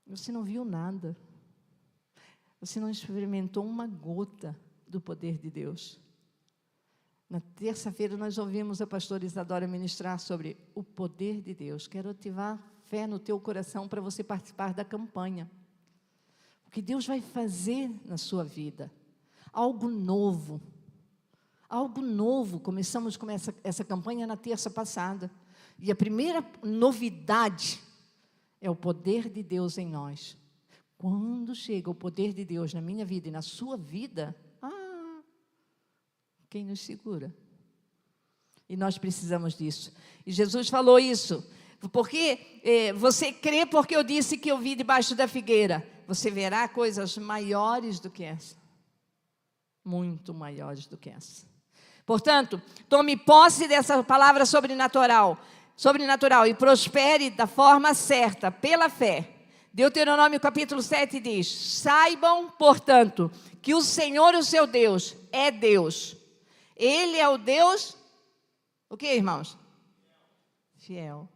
Você não viu nada. Você não experimentou uma gota do poder de Deus. Na terça-feira nós ouvimos a pastora Isadora ministrar sobre o poder de Deus. Quero ativar fé no teu coração para você participar da campanha. O que Deus vai fazer na sua vida. Algo novo. Algo novo. Começamos com essa campanha na terça passada. E a primeira novidade é o poder de Deus em nós. Quando chega o poder de Deus na minha vida e na sua vida, quem nos segura? E nós precisamos disso. E Jesus falou isso. Porque você crê porque eu disse que eu vi debaixo da figueira. Você verá coisas maiores do que essa. Muito maiores do que essa. Portanto, tome posse dessa palavra sobrenatural e prospere da forma certa, pela fé. Deuteronômio capítulo 7 diz: saibam, portanto, que o Senhor, o seu Deus, é Deus. Ele é o Deus, o que, irmãos? Fiel.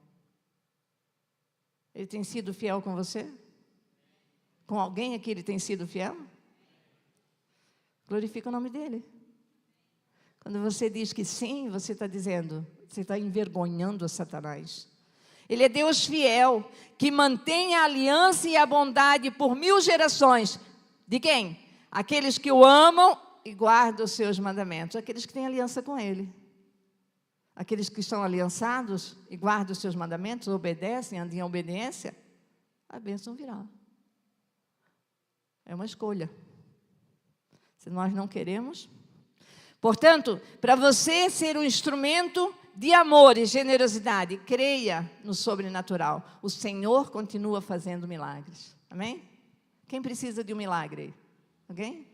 Ele tem sido fiel com você? Com alguém aqui ele tem sido fiel? Glorifica o nome dele. Quando você diz que sim, você está dizendo, você está envergonhando a Satanás. Ele é Deus fiel, que mantém a aliança e a bondade por 1000 gerações. De quem? Aqueles que o amam e guardam os seus mandamentos. Aqueles que têm aliança com ele. Aqueles que estão aliançados e guardam os seus mandamentos, obedecem, andam em obediência, a bênção virá. É uma escolha. Se nós não queremos. Portanto, para você ser um instrumento de amor e generosidade, creia no sobrenatural. O Senhor continua fazendo milagres. Amém? Quem precisa de um milagre? Alguém?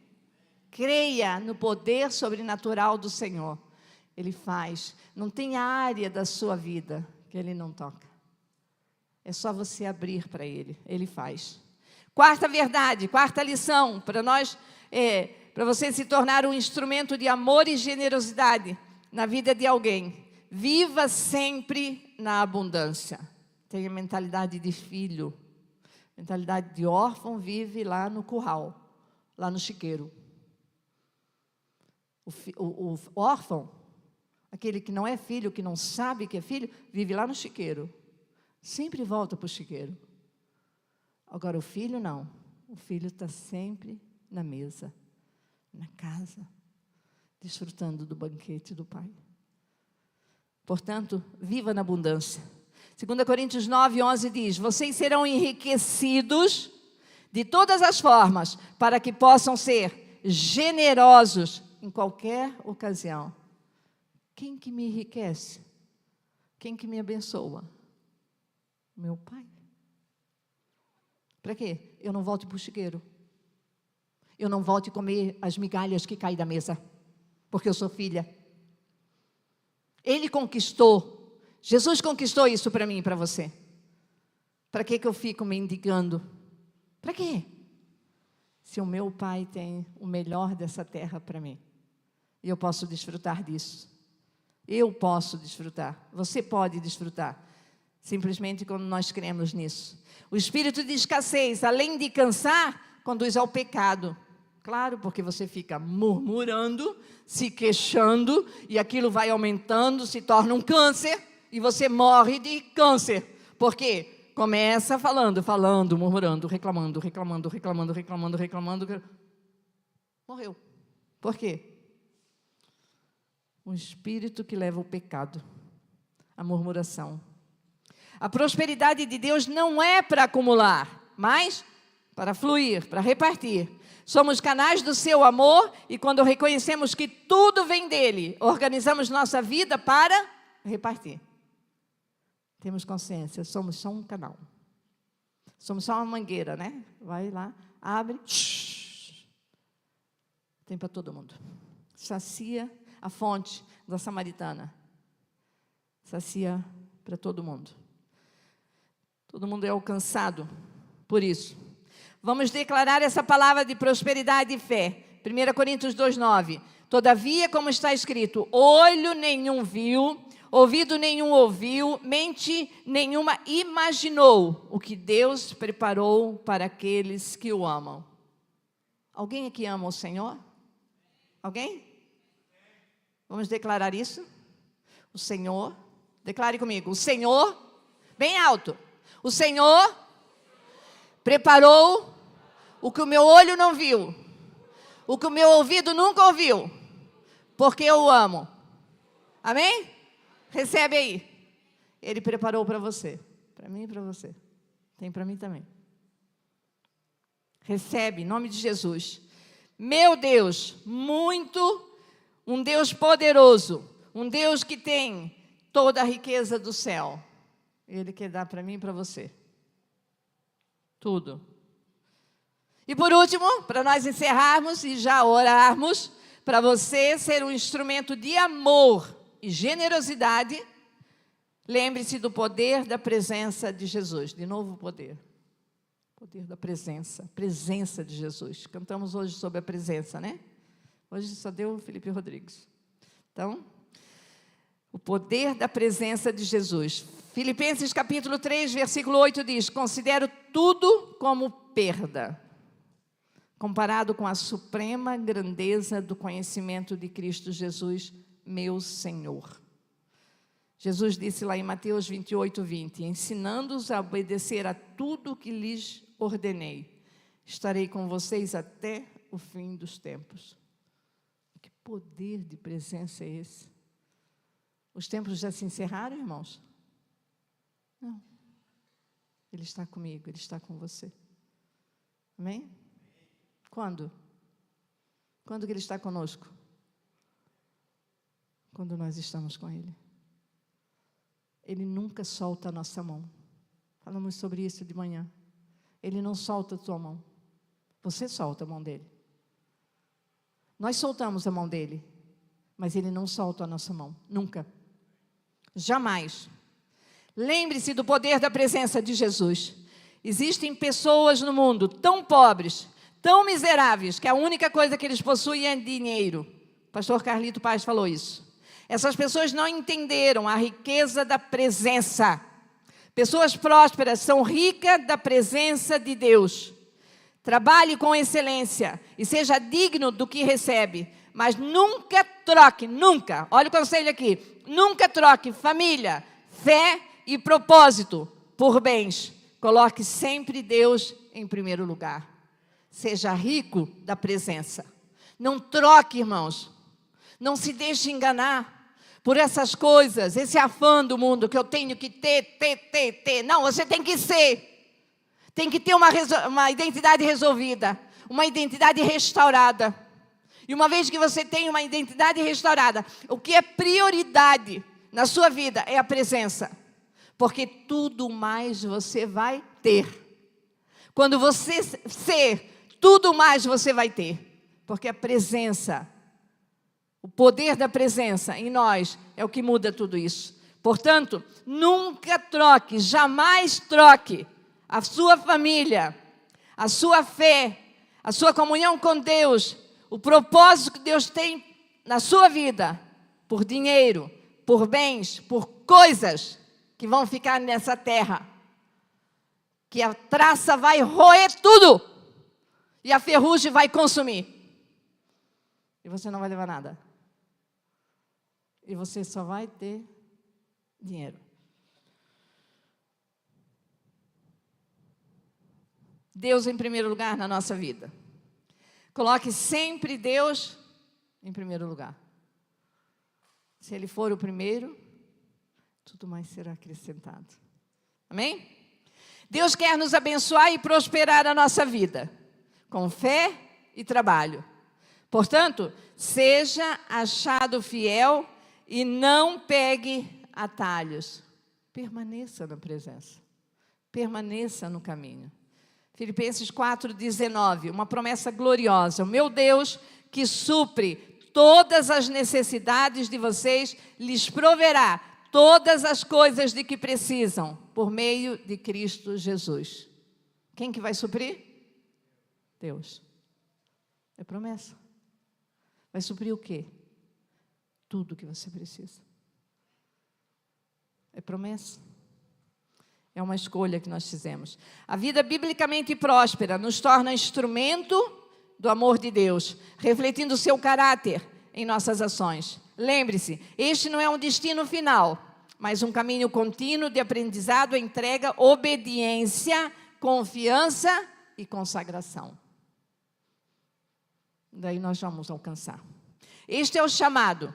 Creia no poder sobrenatural do Senhor. Ele faz. Não tem área da sua vida que Ele não toca. É só você abrir para Ele. Ele faz. Quarta verdade, quarta lição para nós, para você se tornar um instrumento de amor e generosidade na vida de alguém. Viva sempre na abundância. Tenha mentalidade de filho. Mentalidade de órfão, vive lá no curral, lá no chiqueiro. O órfão, aquele que não é filho, que não sabe que é filho, vive lá no chiqueiro. Sempre volta para o chiqueiro. Agora o filho não. O filho está sempre na mesa, na casa, desfrutando do banquete do Pai. Portanto, viva na abundância. 2 Coríntios 9, 11 diz: vocês serão enriquecidos de todas as formas, para que possam ser generosos em qualquer ocasião. Quem que me enriquece? Quem que me abençoa? Meu Pai. Para quê? Eu não volte para o chiqueiro. Eu não volte a comer as migalhas que caem da mesa, porque eu sou filha. Ele conquistou. Jesus conquistou isso para mim e para você. Para que eu fico mendigando? Para quê? Se o meu Pai tem o melhor dessa terra para mim, e eu posso desfrutar disso. Eu posso desfrutar. Você pode desfrutar. Simplesmente quando nós cremos nisso. O espírito de escassez, além de cansar, conduz ao pecado. Claro, porque você fica murmurando, se queixando, e aquilo vai aumentando, se torna um câncer, e você morre de câncer. Por quê? Começa falando, murmurando, reclamando. Morreu. Por quê? Um espírito que leva o pecado, a murmuração. A prosperidade de Deus não é para acumular, mas para fluir, para repartir. Somos canais do seu amor e quando reconhecemos que tudo vem dele, organizamos nossa vida para repartir. Temos consciência, somos só um canal. Somos só uma mangueira, né? Vai lá, abre, tem para todo mundo. Sacia a fonte da samaritana. Sacia para todo mundo. Todo mundo é alcançado por isso. Vamos declarar essa palavra de prosperidade e fé. 1 Coríntios 2:9. Todavia, como está escrito, olho nenhum viu, ouvido nenhum ouviu, mente nenhuma imaginou o que Deus preparou para aqueles que o amam. Alguém aqui ama o Senhor? Alguém? Vamos declarar isso? O Senhor, declare comigo, o Senhor, bem alto. O Senhor preparou o que o meu olho não viu, o que o meu ouvido nunca ouviu, porque eu o amo. Amém? Recebe aí. Ele preparou para você, para mim e para você. Tem para mim também. Recebe, em nome de Jesus. Meu Deus, um Deus poderoso, um Deus que tem toda a riqueza do céu. Ele quer dar para mim e para você. Tudo. E por último, para nós encerrarmos e já orarmos, para você ser um instrumento de amor e generosidade, lembre-se do poder da presença de Jesus. De novo, o poder. Poder da presença. Presença de Jesus. Cantamos hoje sobre a presença, né? Hoje só deu o Felipe Rodrigues. Então, o poder da presença de Jesus. Filipenses capítulo 3, versículo 8 diz: considero tudo como perda, comparado com a suprema grandeza do conhecimento de Cristo Jesus, meu Senhor. Jesus disse lá em Mateus 28, 20, ensinando-os a obedecer a tudo o que lhes ordenei. Estarei com vocês até o fim dos tempos. Que poder de presença é esse? Os tempos já se encerraram, irmãos? Não. Ele está comigo, Ele está com você. Amém? Quando? Quando que Ele está conosco? Quando nós estamos com Ele. Ele nunca solta a nossa mão. Falamos sobre isso de manhã. Ele não solta a tua mão. Você solta a mão dEle. Nós soltamos a mão dEle, mas Ele não solta a nossa mão. Nunca. Jamais. Lembre-se do poder da presença de Jesus. Existem pessoas no mundo tão pobres, tão miseráveis, que a única coisa que eles possuem é dinheiro. O pastor Carlito Paz falou isso. Essas pessoas não entenderam a riqueza da presença. Pessoas prósperas são ricas da presença de Deus. Trabalhe com excelência e seja digno do que recebe, mas nunca troque, nunca, olha o conselho aqui, nunca troque família, fé e propósito por bens. Coloque sempre Deus em primeiro lugar. Seja rico da presença. Não troque, irmãos. Não se deixe enganar por essas coisas, esse afã do mundo que eu tenho que ter. Não, você tem que ser. Tem que ter uma identidade resolvida, uma identidade restaurada. E uma vez que você tem uma identidade restaurada, o que é prioridade na sua vida é a presença. Porque tudo mais você vai ter. Quando você ser, tudo mais você vai ter. Porque a presença, o poder da presença em nós é o que muda tudo isso. Portanto, nunca troque, jamais troque a sua família, a sua fé, a sua comunhão com Deus, o propósito que Deus tem na sua vida, por dinheiro, por bens, por coisas que vão ficar nessa terra, que a traça vai roer tudo e a ferrugem vai consumir. E você não vai levar nada. E você só vai ter dinheiro. Deus em primeiro lugar na nossa vida. Coloque sempre Deus em primeiro lugar. Se Ele for o primeiro, tudo mais será acrescentado. Amém? Deus quer nos abençoar e prosperar a nossa vida, com fé e trabalho. Portanto, seja achado fiel e não pegue atalhos. Permaneça na presença. Permaneça no caminho. Filipenses 4:19, uma promessa gloriosa. O meu Deus, que supre todas as necessidades de vocês, lhes proverá todas as coisas de que precisam, por meio de Cristo Jesus. Quem que vai suprir? Deus. É promessa. Vai suprir o quê? Tudo o que você precisa. É promessa. É uma escolha que nós fizemos. A vida biblicamente próspera nos torna instrumento do amor de Deus, refletindo o seu caráter em nossas ações. Lembre-se, este não é um destino final, mas um caminho contínuo de aprendizado, entrega, obediência, confiança e consagração. Daí nós vamos alcançar. Este é o chamado.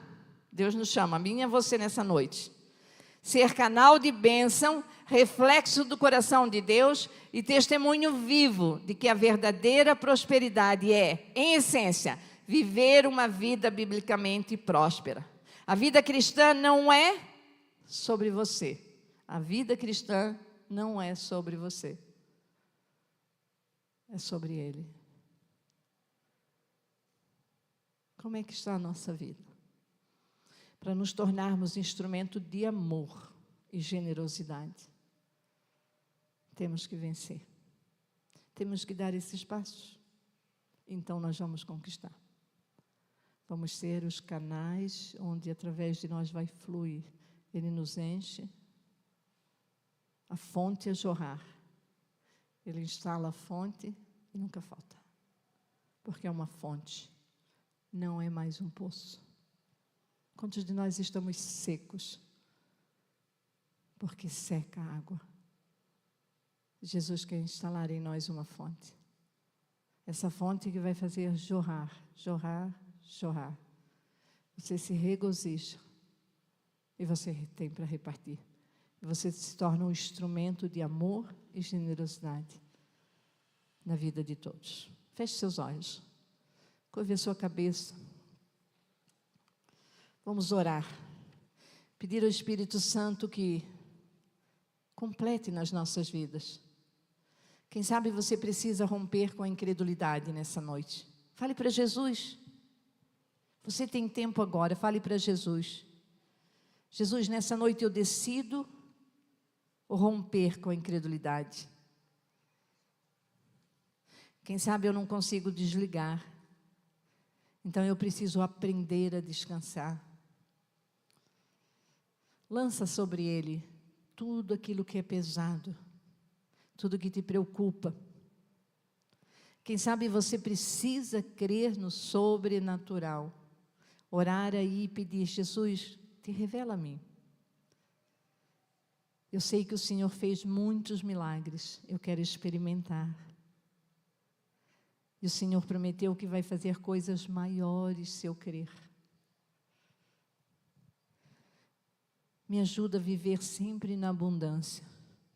Deus nos chama, a mim e a você nessa noite. Ser canal de bênção, reflexo do coração de Deus e testemunho vivo de que a verdadeira prosperidade é, em essência, viver uma vida biblicamente próspera. A vida cristã não é sobre você. A vida cristã não é sobre você. É sobre Ele. Como é que está a nossa vida? Para nos tornarmos instrumento de amor e generosidade, temos que vencer. Temos que dar esses passos. Então nós vamos conquistar. Vamos ser os canais onde através de nós vai fluir. Ele nos enche, a fonte a jorrar. Ele instala a fonte e nunca falta. Porque é uma fonte, não é mais um poço. Quantos de nós estamos secos? Porque seca a água. Jesus quer instalar em nós uma fonte. Essa fonte que vai fazer jorrar, jorrar, jorrar. Você se regozija e você tem para repartir. Você se torna um instrumento de amor e generosidade na vida de todos. Feche seus olhos. Curve a sua cabeça. Vamos orar. Pedir ao Espírito Santo que complete nas nossas vidas. Quem sabe você precisa romper com a incredulidade nessa noite. Fale para Jesus. Você tem tempo agora, fale para Jesus. Jesus, nessa noite eu decido romper com a incredulidade. Quem sabe eu não consigo desligar. Então eu preciso aprender a descansar. Lança sobre Ele tudo aquilo que é pesado, tudo que te preocupa. Quem sabe você precisa crer no sobrenatural. Orar aí e pedir, Jesus, te revela a mim. Eu sei que o Senhor fez muitos milagres, eu quero experimentar. E o Senhor prometeu que vai fazer coisas maiores se eu crer. Me ajuda a viver sempre na abundância.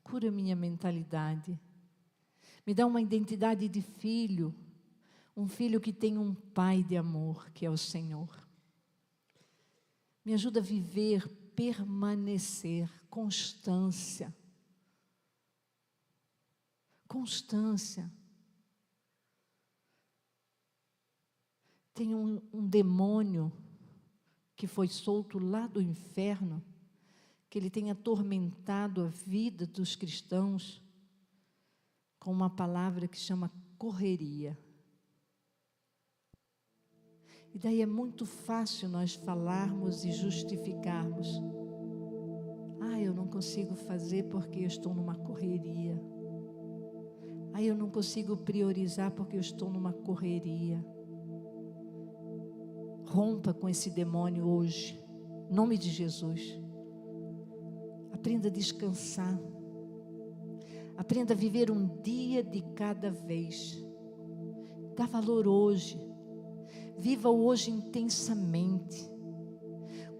Cura minha mentalidade. Me dá uma identidade de filho. Um filho que tem um pai de amor, que é o Senhor. Me ajuda a viver, permanecer, constância. Constância. Tem um demônio que foi solto lá do inferno, que ele tem atormentado a vida dos cristãos com uma palavra que chama correria. E daí é muito fácil nós falarmos e justificarmos. Eu não consigo fazer porque eu estou numa correria. Eu não consigo priorizar porque eu estou numa correria. Rompa com esse demônio hoje, em nome de Jesus. Aprenda a descansar. Aprenda a viver um dia de cada vez. Dá valor hoje. Viva o hoje intensamente.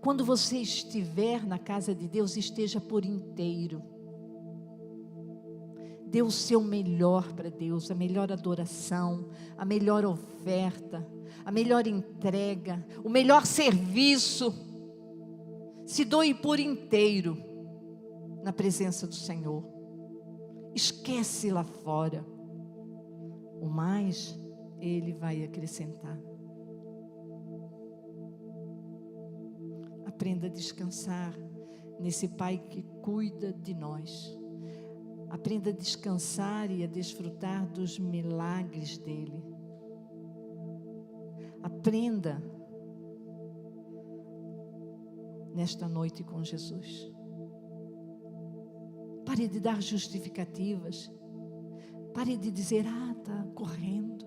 Quando você estiver na casa de Deus, esteja por inteiro. Dê o seu melhor para Deus, a melhor adoração, a melhor oferta, a melhor entrega, o melhor serviço. Se doe por inteiro na presença do Senhor. Esquece lá fora. O mais Ele vai acrescentar. Aprenda a descansar nesse Pai que cuida de nós. Aprenda a descansar e a desfrutar dos milagres dEle. Aprenda nesta noite com Jesus. Pare de dar justificativas. Pare de dizer, está correndo.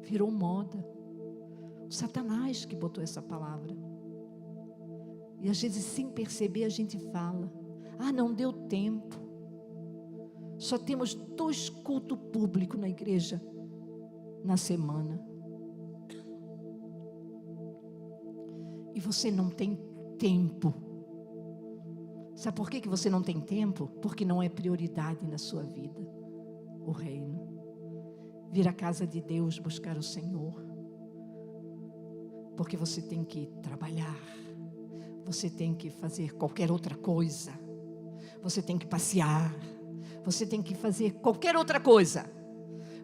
Virou moda. O Satanás que botou essa palavra. E às vezes sem perceber a gente fala, não deu tempo. Só temos 2 cultos públicos na igreja na semana. E você não tem tempo. Sabe por que você não tem tempo? Porque não é prioridade na sua vida o reino. Vir à casa de Deus buscar o Senhor. Porque você tem que trabalhar. Você tem que fazer qualquer outra coisa. Você tem que passear. Você tem que fazer qualquer outra coisa.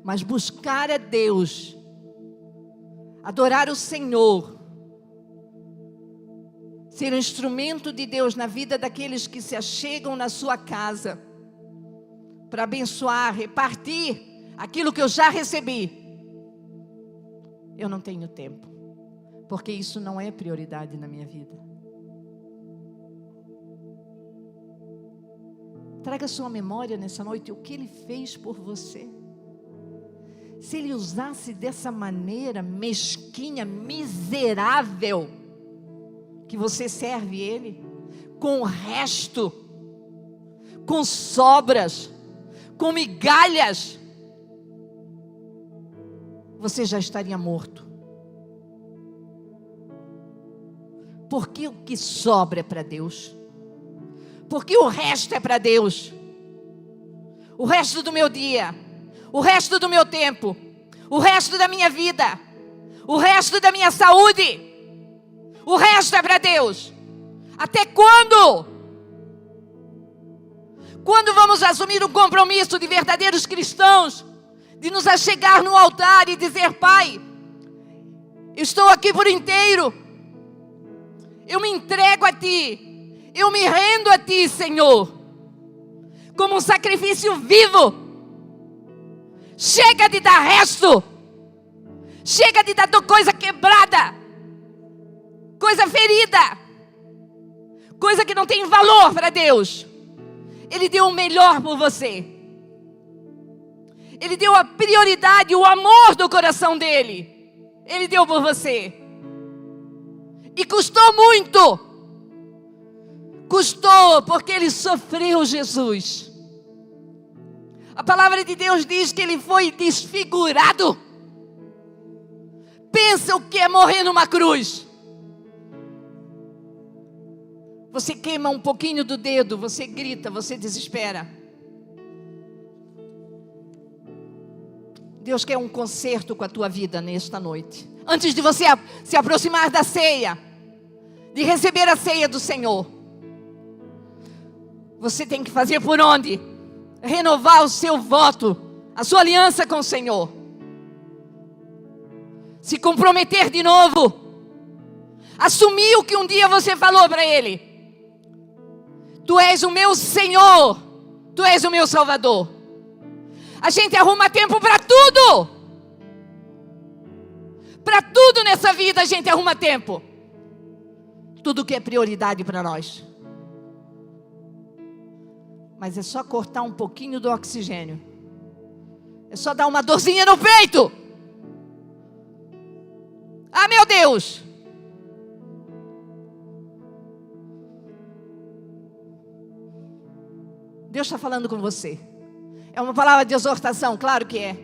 Mas buscar a Deus. Adorar o Senhor. ser um instrumento de Deus na vida daqueles que se achegam na sua casa, para abençoar, repartir aquilo que eu já recebi. Eu não tenho tempo, porque isso não é prioridade na minha vida. Traga à sua memória nessa noite o que Ele fez por você. Se Ele usasse dessa maneira mesquinha, miserável, que você serve Ele, com o resto, com sobras, com migalhas, você já estaria morto. Porque o que sobra é para Deus. Porque o resto é para Deus. O resto do meu dia, o resto do meu tempo, o resto da minha vida, o resto da minha saúde, o resto é para Deus. Até quando? Quando vamos assumir um compromisso de verdadeiros cristãos, de nos achegar no altar e dizer: Pai, estou aqui por inteiro, eu me entrego a Ti, eu me rendo a Ti, Senhor, como um sacrifício vivo. Chega de dar resto, chega de dar coisa quebrada, coisa ferida, coisa que não tem valor para Deus. Ele deu o melhor por você. Ele deu a prioridade, o amor do coração dele. Ele deu por você. E custou muito. Custou porque Ele sofreu, Jesus. A palavra de Deus diz que Ele foi desfigurado. Pensa o que é morrer numa cruz. Você queima um pouquinho do dedo, você grita, você desespera. Deus quer um concerto com a tua vida nesta noite. Antes de você se aproximar da ceia, de receber a ceia do Senhor, você tem que fazer por onde? Renovar o seu voto, a sua aliança com o Senhor. Se comprometer de novo. Assumir o que um dia você falou para Ele. Tu és o meu Senhor, Tu és o meu Salvador. A gente arruma tempo para tudo. Para tudo nessa vida a gente arruma tempo. Tudo que é prioridade para nós. Mas é só cortar um pouquinho do oxigênio. É só dar uma dorzinha no peito. Ah, meu Deus! Deus está falando com você. É uma palavra de exortação, claro que é.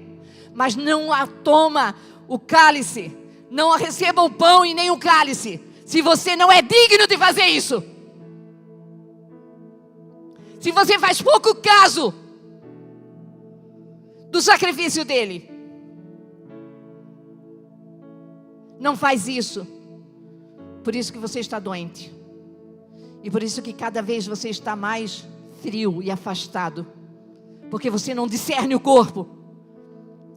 Mas não toma o cálice. Não receba o pão e nem o cálice, se você não é digno de fazer isso. Se você faz pouco caso do sacrifício dele. Não faz isso. Por isso que você está doente. E por isso que cada vez você está mais frio e afastado. Porque você não discerne o corpo.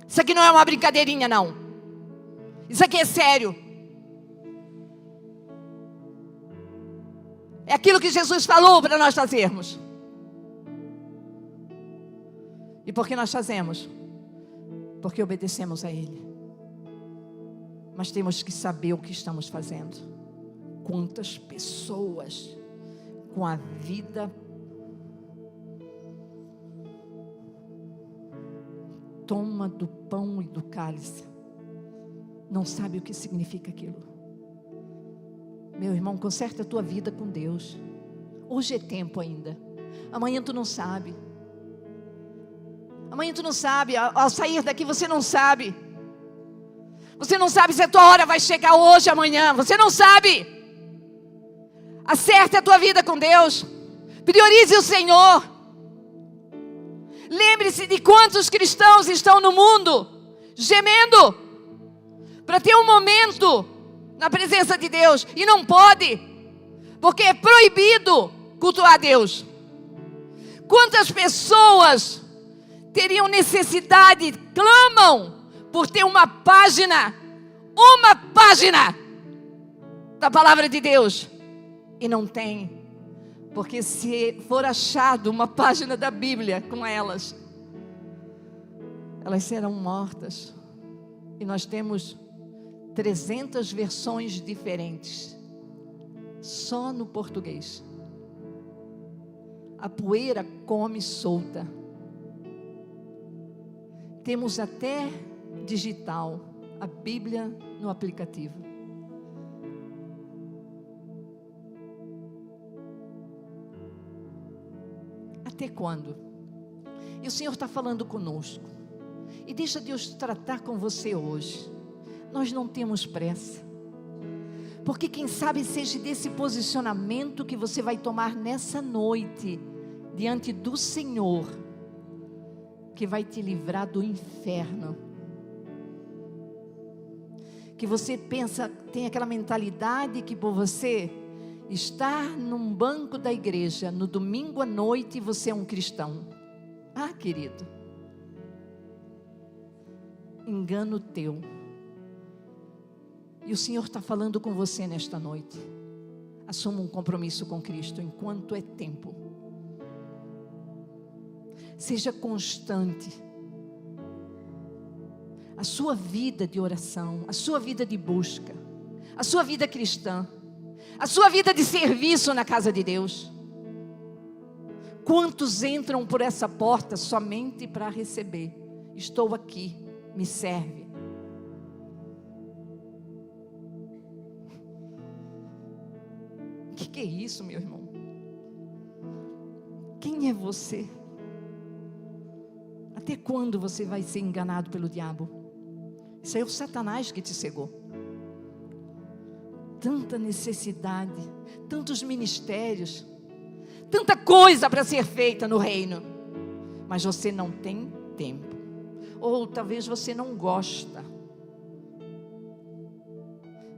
Isso aqui não é uma brincadeirinha, não. Isso aqui é sério. É aquilo que Jesus falou para nós fazermos. E por que nós fazemos? Porque obedecemos a Ele. Mas temos que saber o que estamos fazendo. Quantas pessoas com a vida toma do pão e do cálice, não sabe o que significa aquilo. Meu irmão, conserta a tua vida com Deus. Hoje é tempo ainda. Amanhã tu não sabe. Amanhã tu não sabe. Ao sair daqui você não sabe. Você não sabe se a tua hora vai chegar hoje, amanhã. Você não sabe. Acerte a tua vida com Deus. Priorize o Senhor. Lembre-se de quantos cristãos estão no mundo gemendo para ter um momento na presença de Deus e não pode, porque é proibido cultuar a Deus. Quantas pessoas teriam necessidade, clamam por ter uma página da palavra de Deus, E não tem, porque se for achado uma página da Bíblia com elas serão mortas. E nós temos 300 versões diferentes, só no português. A poeira come solta. Temos até digital, a Bíblia no aplicativo. Até quando? E o Senhor está falando conosco. E deixa Deus tratar com você hoje. Nós não temos pressa. Porque quem sabe seja desse posicionamento que você vai tomar nessa noite, diante do Senhor, que vai te livrar do inferno. Que você pensa, tem aquela mentalidade que por você estar num banco da igreja, no domingo à noite, você é um cristão. Ah, querido, engano teu. E o Senhor está falando com você nesta noite. Assuma um compromisso com Cristo enquanto é tempo. Seja constante. A sua vida de oração, a sua vida de busca, a sua vida cristã, a sua vida de serviço na casa de Deus. Quantos entram por essa porta somente para receber? Estou aqui, me serve. O que é isso, meu irmão? Quem é você? Até quando você vai ser enganado pelo diabo? Isso é o Satanás que te cegou. Tanta necessidade, tantos ministérios, tanta coisa para ser feita no reino, mas você não tem tempo, ou talvez você não gosta.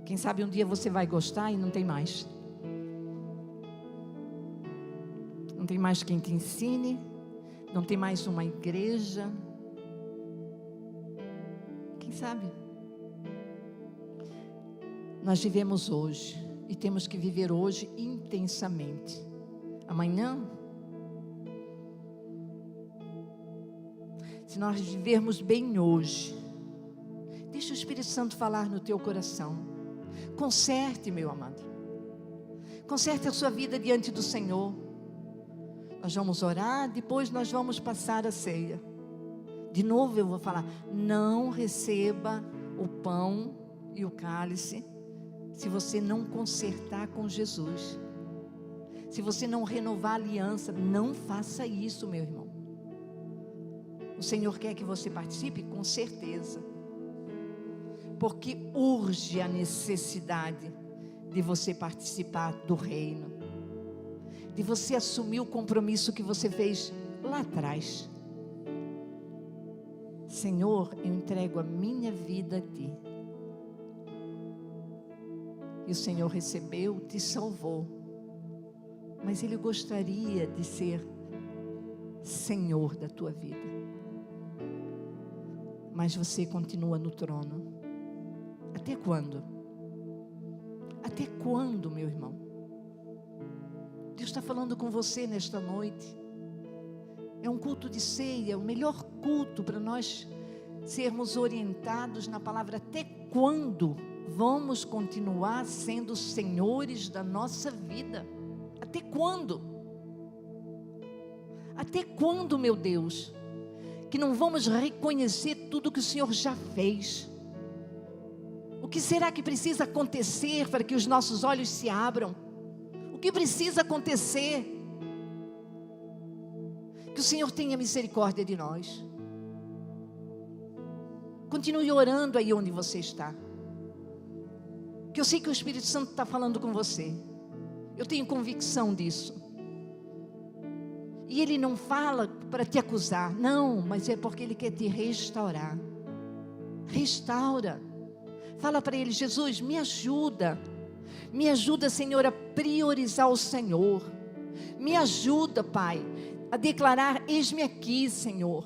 Quem sabe um dia você vai gostar e não tem mais. Não tem mais quem te ensine, não tem mais uma igreja. Quem sabe? Nós vivemos hoje e temos que viver hoje intensamente. Amanhã, se nós vivermos bem hoje, deixa o Espírito Santo falar no teu coração. Conserte, meu amado. Conserte a sua vida diante do Senhor. Nós vamos orar, depois nós vamos passar a ceia. De novo eu vou falar, não receba o pão e o cálice se você não consertar com Jesus. Se você não renovar a aliança, não faça isso, meu irmão. O Senhor quer que você participe? Com certeza. Porque urge a necessidade de você participar do reino. De você assumir o compromisso que você fez lá atrás. Senhor, eu entrego a minha vida a Ti. E o Senhor recebeu, te salvou. Mas Ele gostaria de ser Senhor da tua vida. Mas você continua no trono. Até quando? Até quando, meu irmão? Deus está falando com você nesta noite. É um culto de ceia, o melhor culto para nós sermos orientados na palavra. Até quando vamos continuar sendo senhores da nossa vida? Até quando? Até quando, meu Deus, que não vamos reconhecer tudo que o Senhor já fez? O que será que precisa acontecer para que os nossos olhos se abram? O que precisa acontecer? Que o Senhor tenha misericórdia de nós. Continue orando aí onde você está. Que eu sei que o Espírito Santo está falando com você. Eu tenho convicção disso. E Ele não fala para te acusar. Não, mas é porque Ele quer te restaurar. Restaura. Fala para Ele, Jesus, me ajuda. Me ajuda, Senhor, a priorizar o Senhor. Me ajuda, Pai, a declarar, eis-me aqui, Senhor.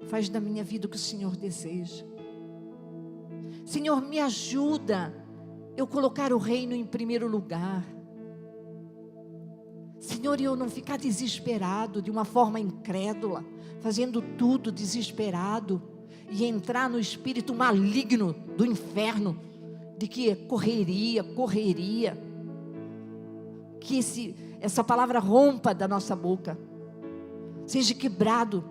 Faz da minha vida o que o Senhor deseja. Senhor, me ajuda eu colocar o reino em primeiro lugar. Senhor, eu não ficar desesperado de uma forma incrédula, fazendo tudo desesperado e entrar no espírito maligno do inferno, de que correria. Que essa palavra rompa da nossa boca, seja quebrado,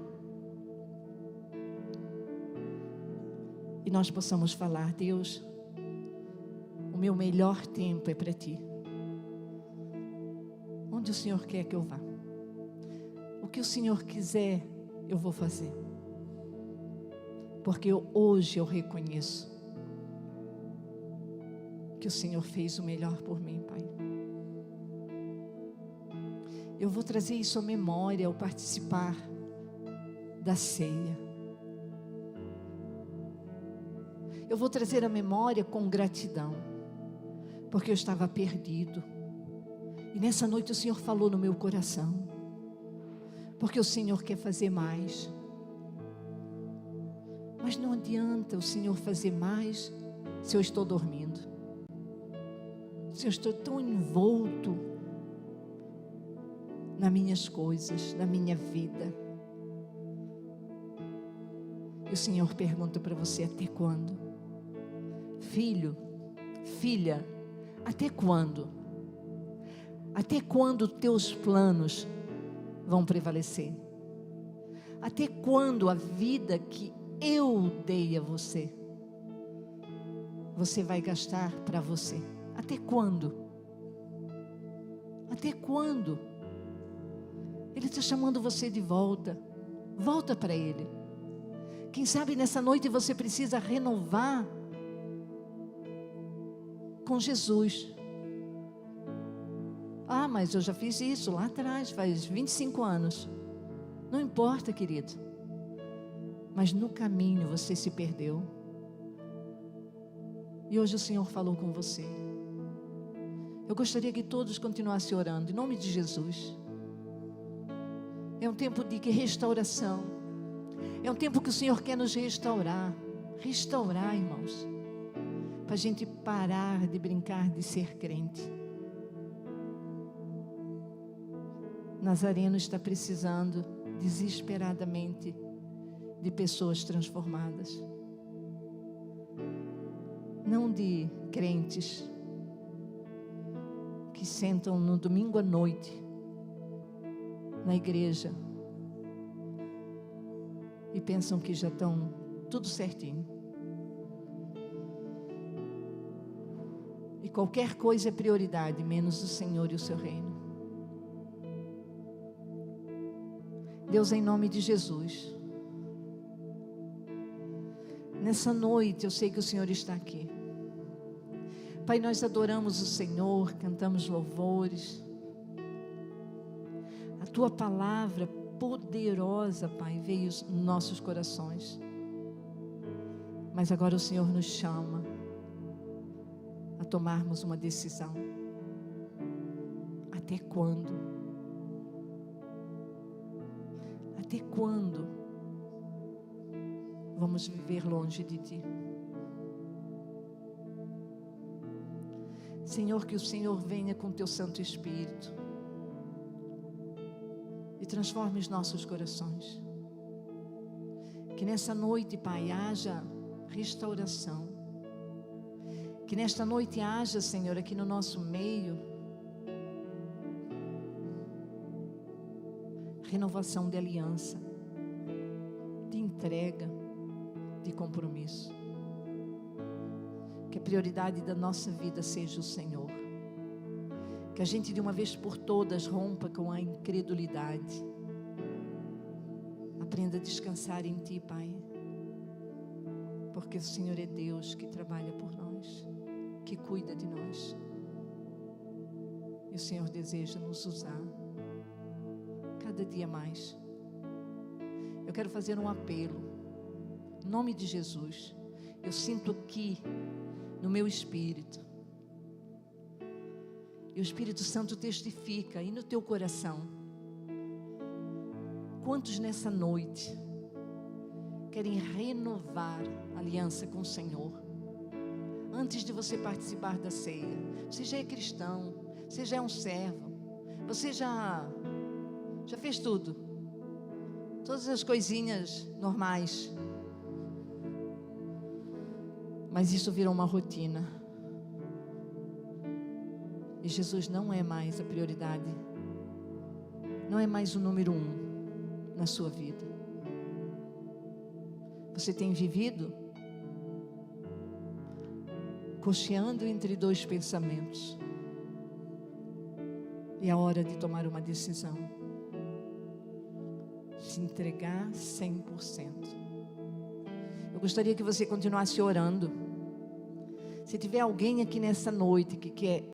e nós possamos falar: Deus, o meu melhor tempo é para Ti. Onde o Senhor quer que eu vá, o que o Senhor quiser, eu vou fazer, porque hoje eu reconheço que o Senhor fez o melhor por mim, Pai. Eu vou trazer isso à memória ao participar da ceia. Eu vou trazer à memória com gratidão, porque eu estava perdido. E nessa noite o Senhor falou no meu coração, porque o Senhor quer fazer mais. Mas não adianta o Senhor fazer mais se eu estou dormindo, se eu estou tão envolto nas minhas coisas, na minha vida. E o Senhor pergunta para você: até quando? Filho, filha, até quando? Até quando teus planos vão prevalecer? Até quando a vida que eu dei a você, você vai gastar para você? Até quando? Até quando? Ele está chamando você de volta. Volta para Ele. Quem sabe nessa noite você precisa renovar com Jesus. Ah, mas eu já fiz isso lá atrás, faz 25 anos. Não importa, querido. Mas no caminho você se perdeu. E hoje o Senhor falou com você. Eu gostaria que todos continuassem orando, em nome de Jesus. É um tempo de restauração. É um tempo que o Senhor quer nos restaurar. Restaurar, irmãos. Para a gente parar de brincar de ser crente. Nazareno está precisando desesperadamente de pessoas transformadas. Não de crentes que sentam no domingo à noite na igreja e pensam que já estão tudo certinho. E qualquer coisa é prioridade, menos o Senhor e o seu reino. Deus, em nome de Jesus, nessa noite eu sei que o Senhor está aqui. Pai, nós adoramos o Senhor, cantamos louvores. A Tua palavra poderosa, Pai, veio nos nossos corações. Mas agora o Senhor nos chama a tomarmos uma decisão. Até quando? Até quando vamos viver longe de Ti? Senhor, que o Senhor venha com Teu Santo Espírito e transforme os nossos corações. Que nessa noite, Pai, haja restauração. Que nesta noite haja, Senhor, aqui no nosso meio, renovação de aliança, de entrega, de compromisso. Que a prioridade da nossa vida seja o Senhor. Que a gente de uma vez por todas rompa com a incredulidade. Aprenda a descansar em Ti, Pai. Porque o Senhor é Deus que trabalha por nós, que cuida de nós. E o Senhor deseja nos usar cada dia mais. Eu quero fazer um apelo. Em nome de Jesus, eu sinto aqui no meu espírito, e o Espírito Santo testifica aí no teu coração. Quantos nessa noite querem renovar a aliança com o Senhor? Antes de você participar da ceia, você já é cristão, você já é um servo, Você já fez tudo. Todas as coisinhas normais. Mas isso virou uma rotina. E Jesus não é mais a prioridade. Não é mais o número 1 na sua vida. Você tem vivido cocheando entre 2 pensamentos. E é a hora de tomar uma decisão. Se entregar 100%. Eu gostaria que você continuasse orando. Se tiver alguém aqui nessa noite que quer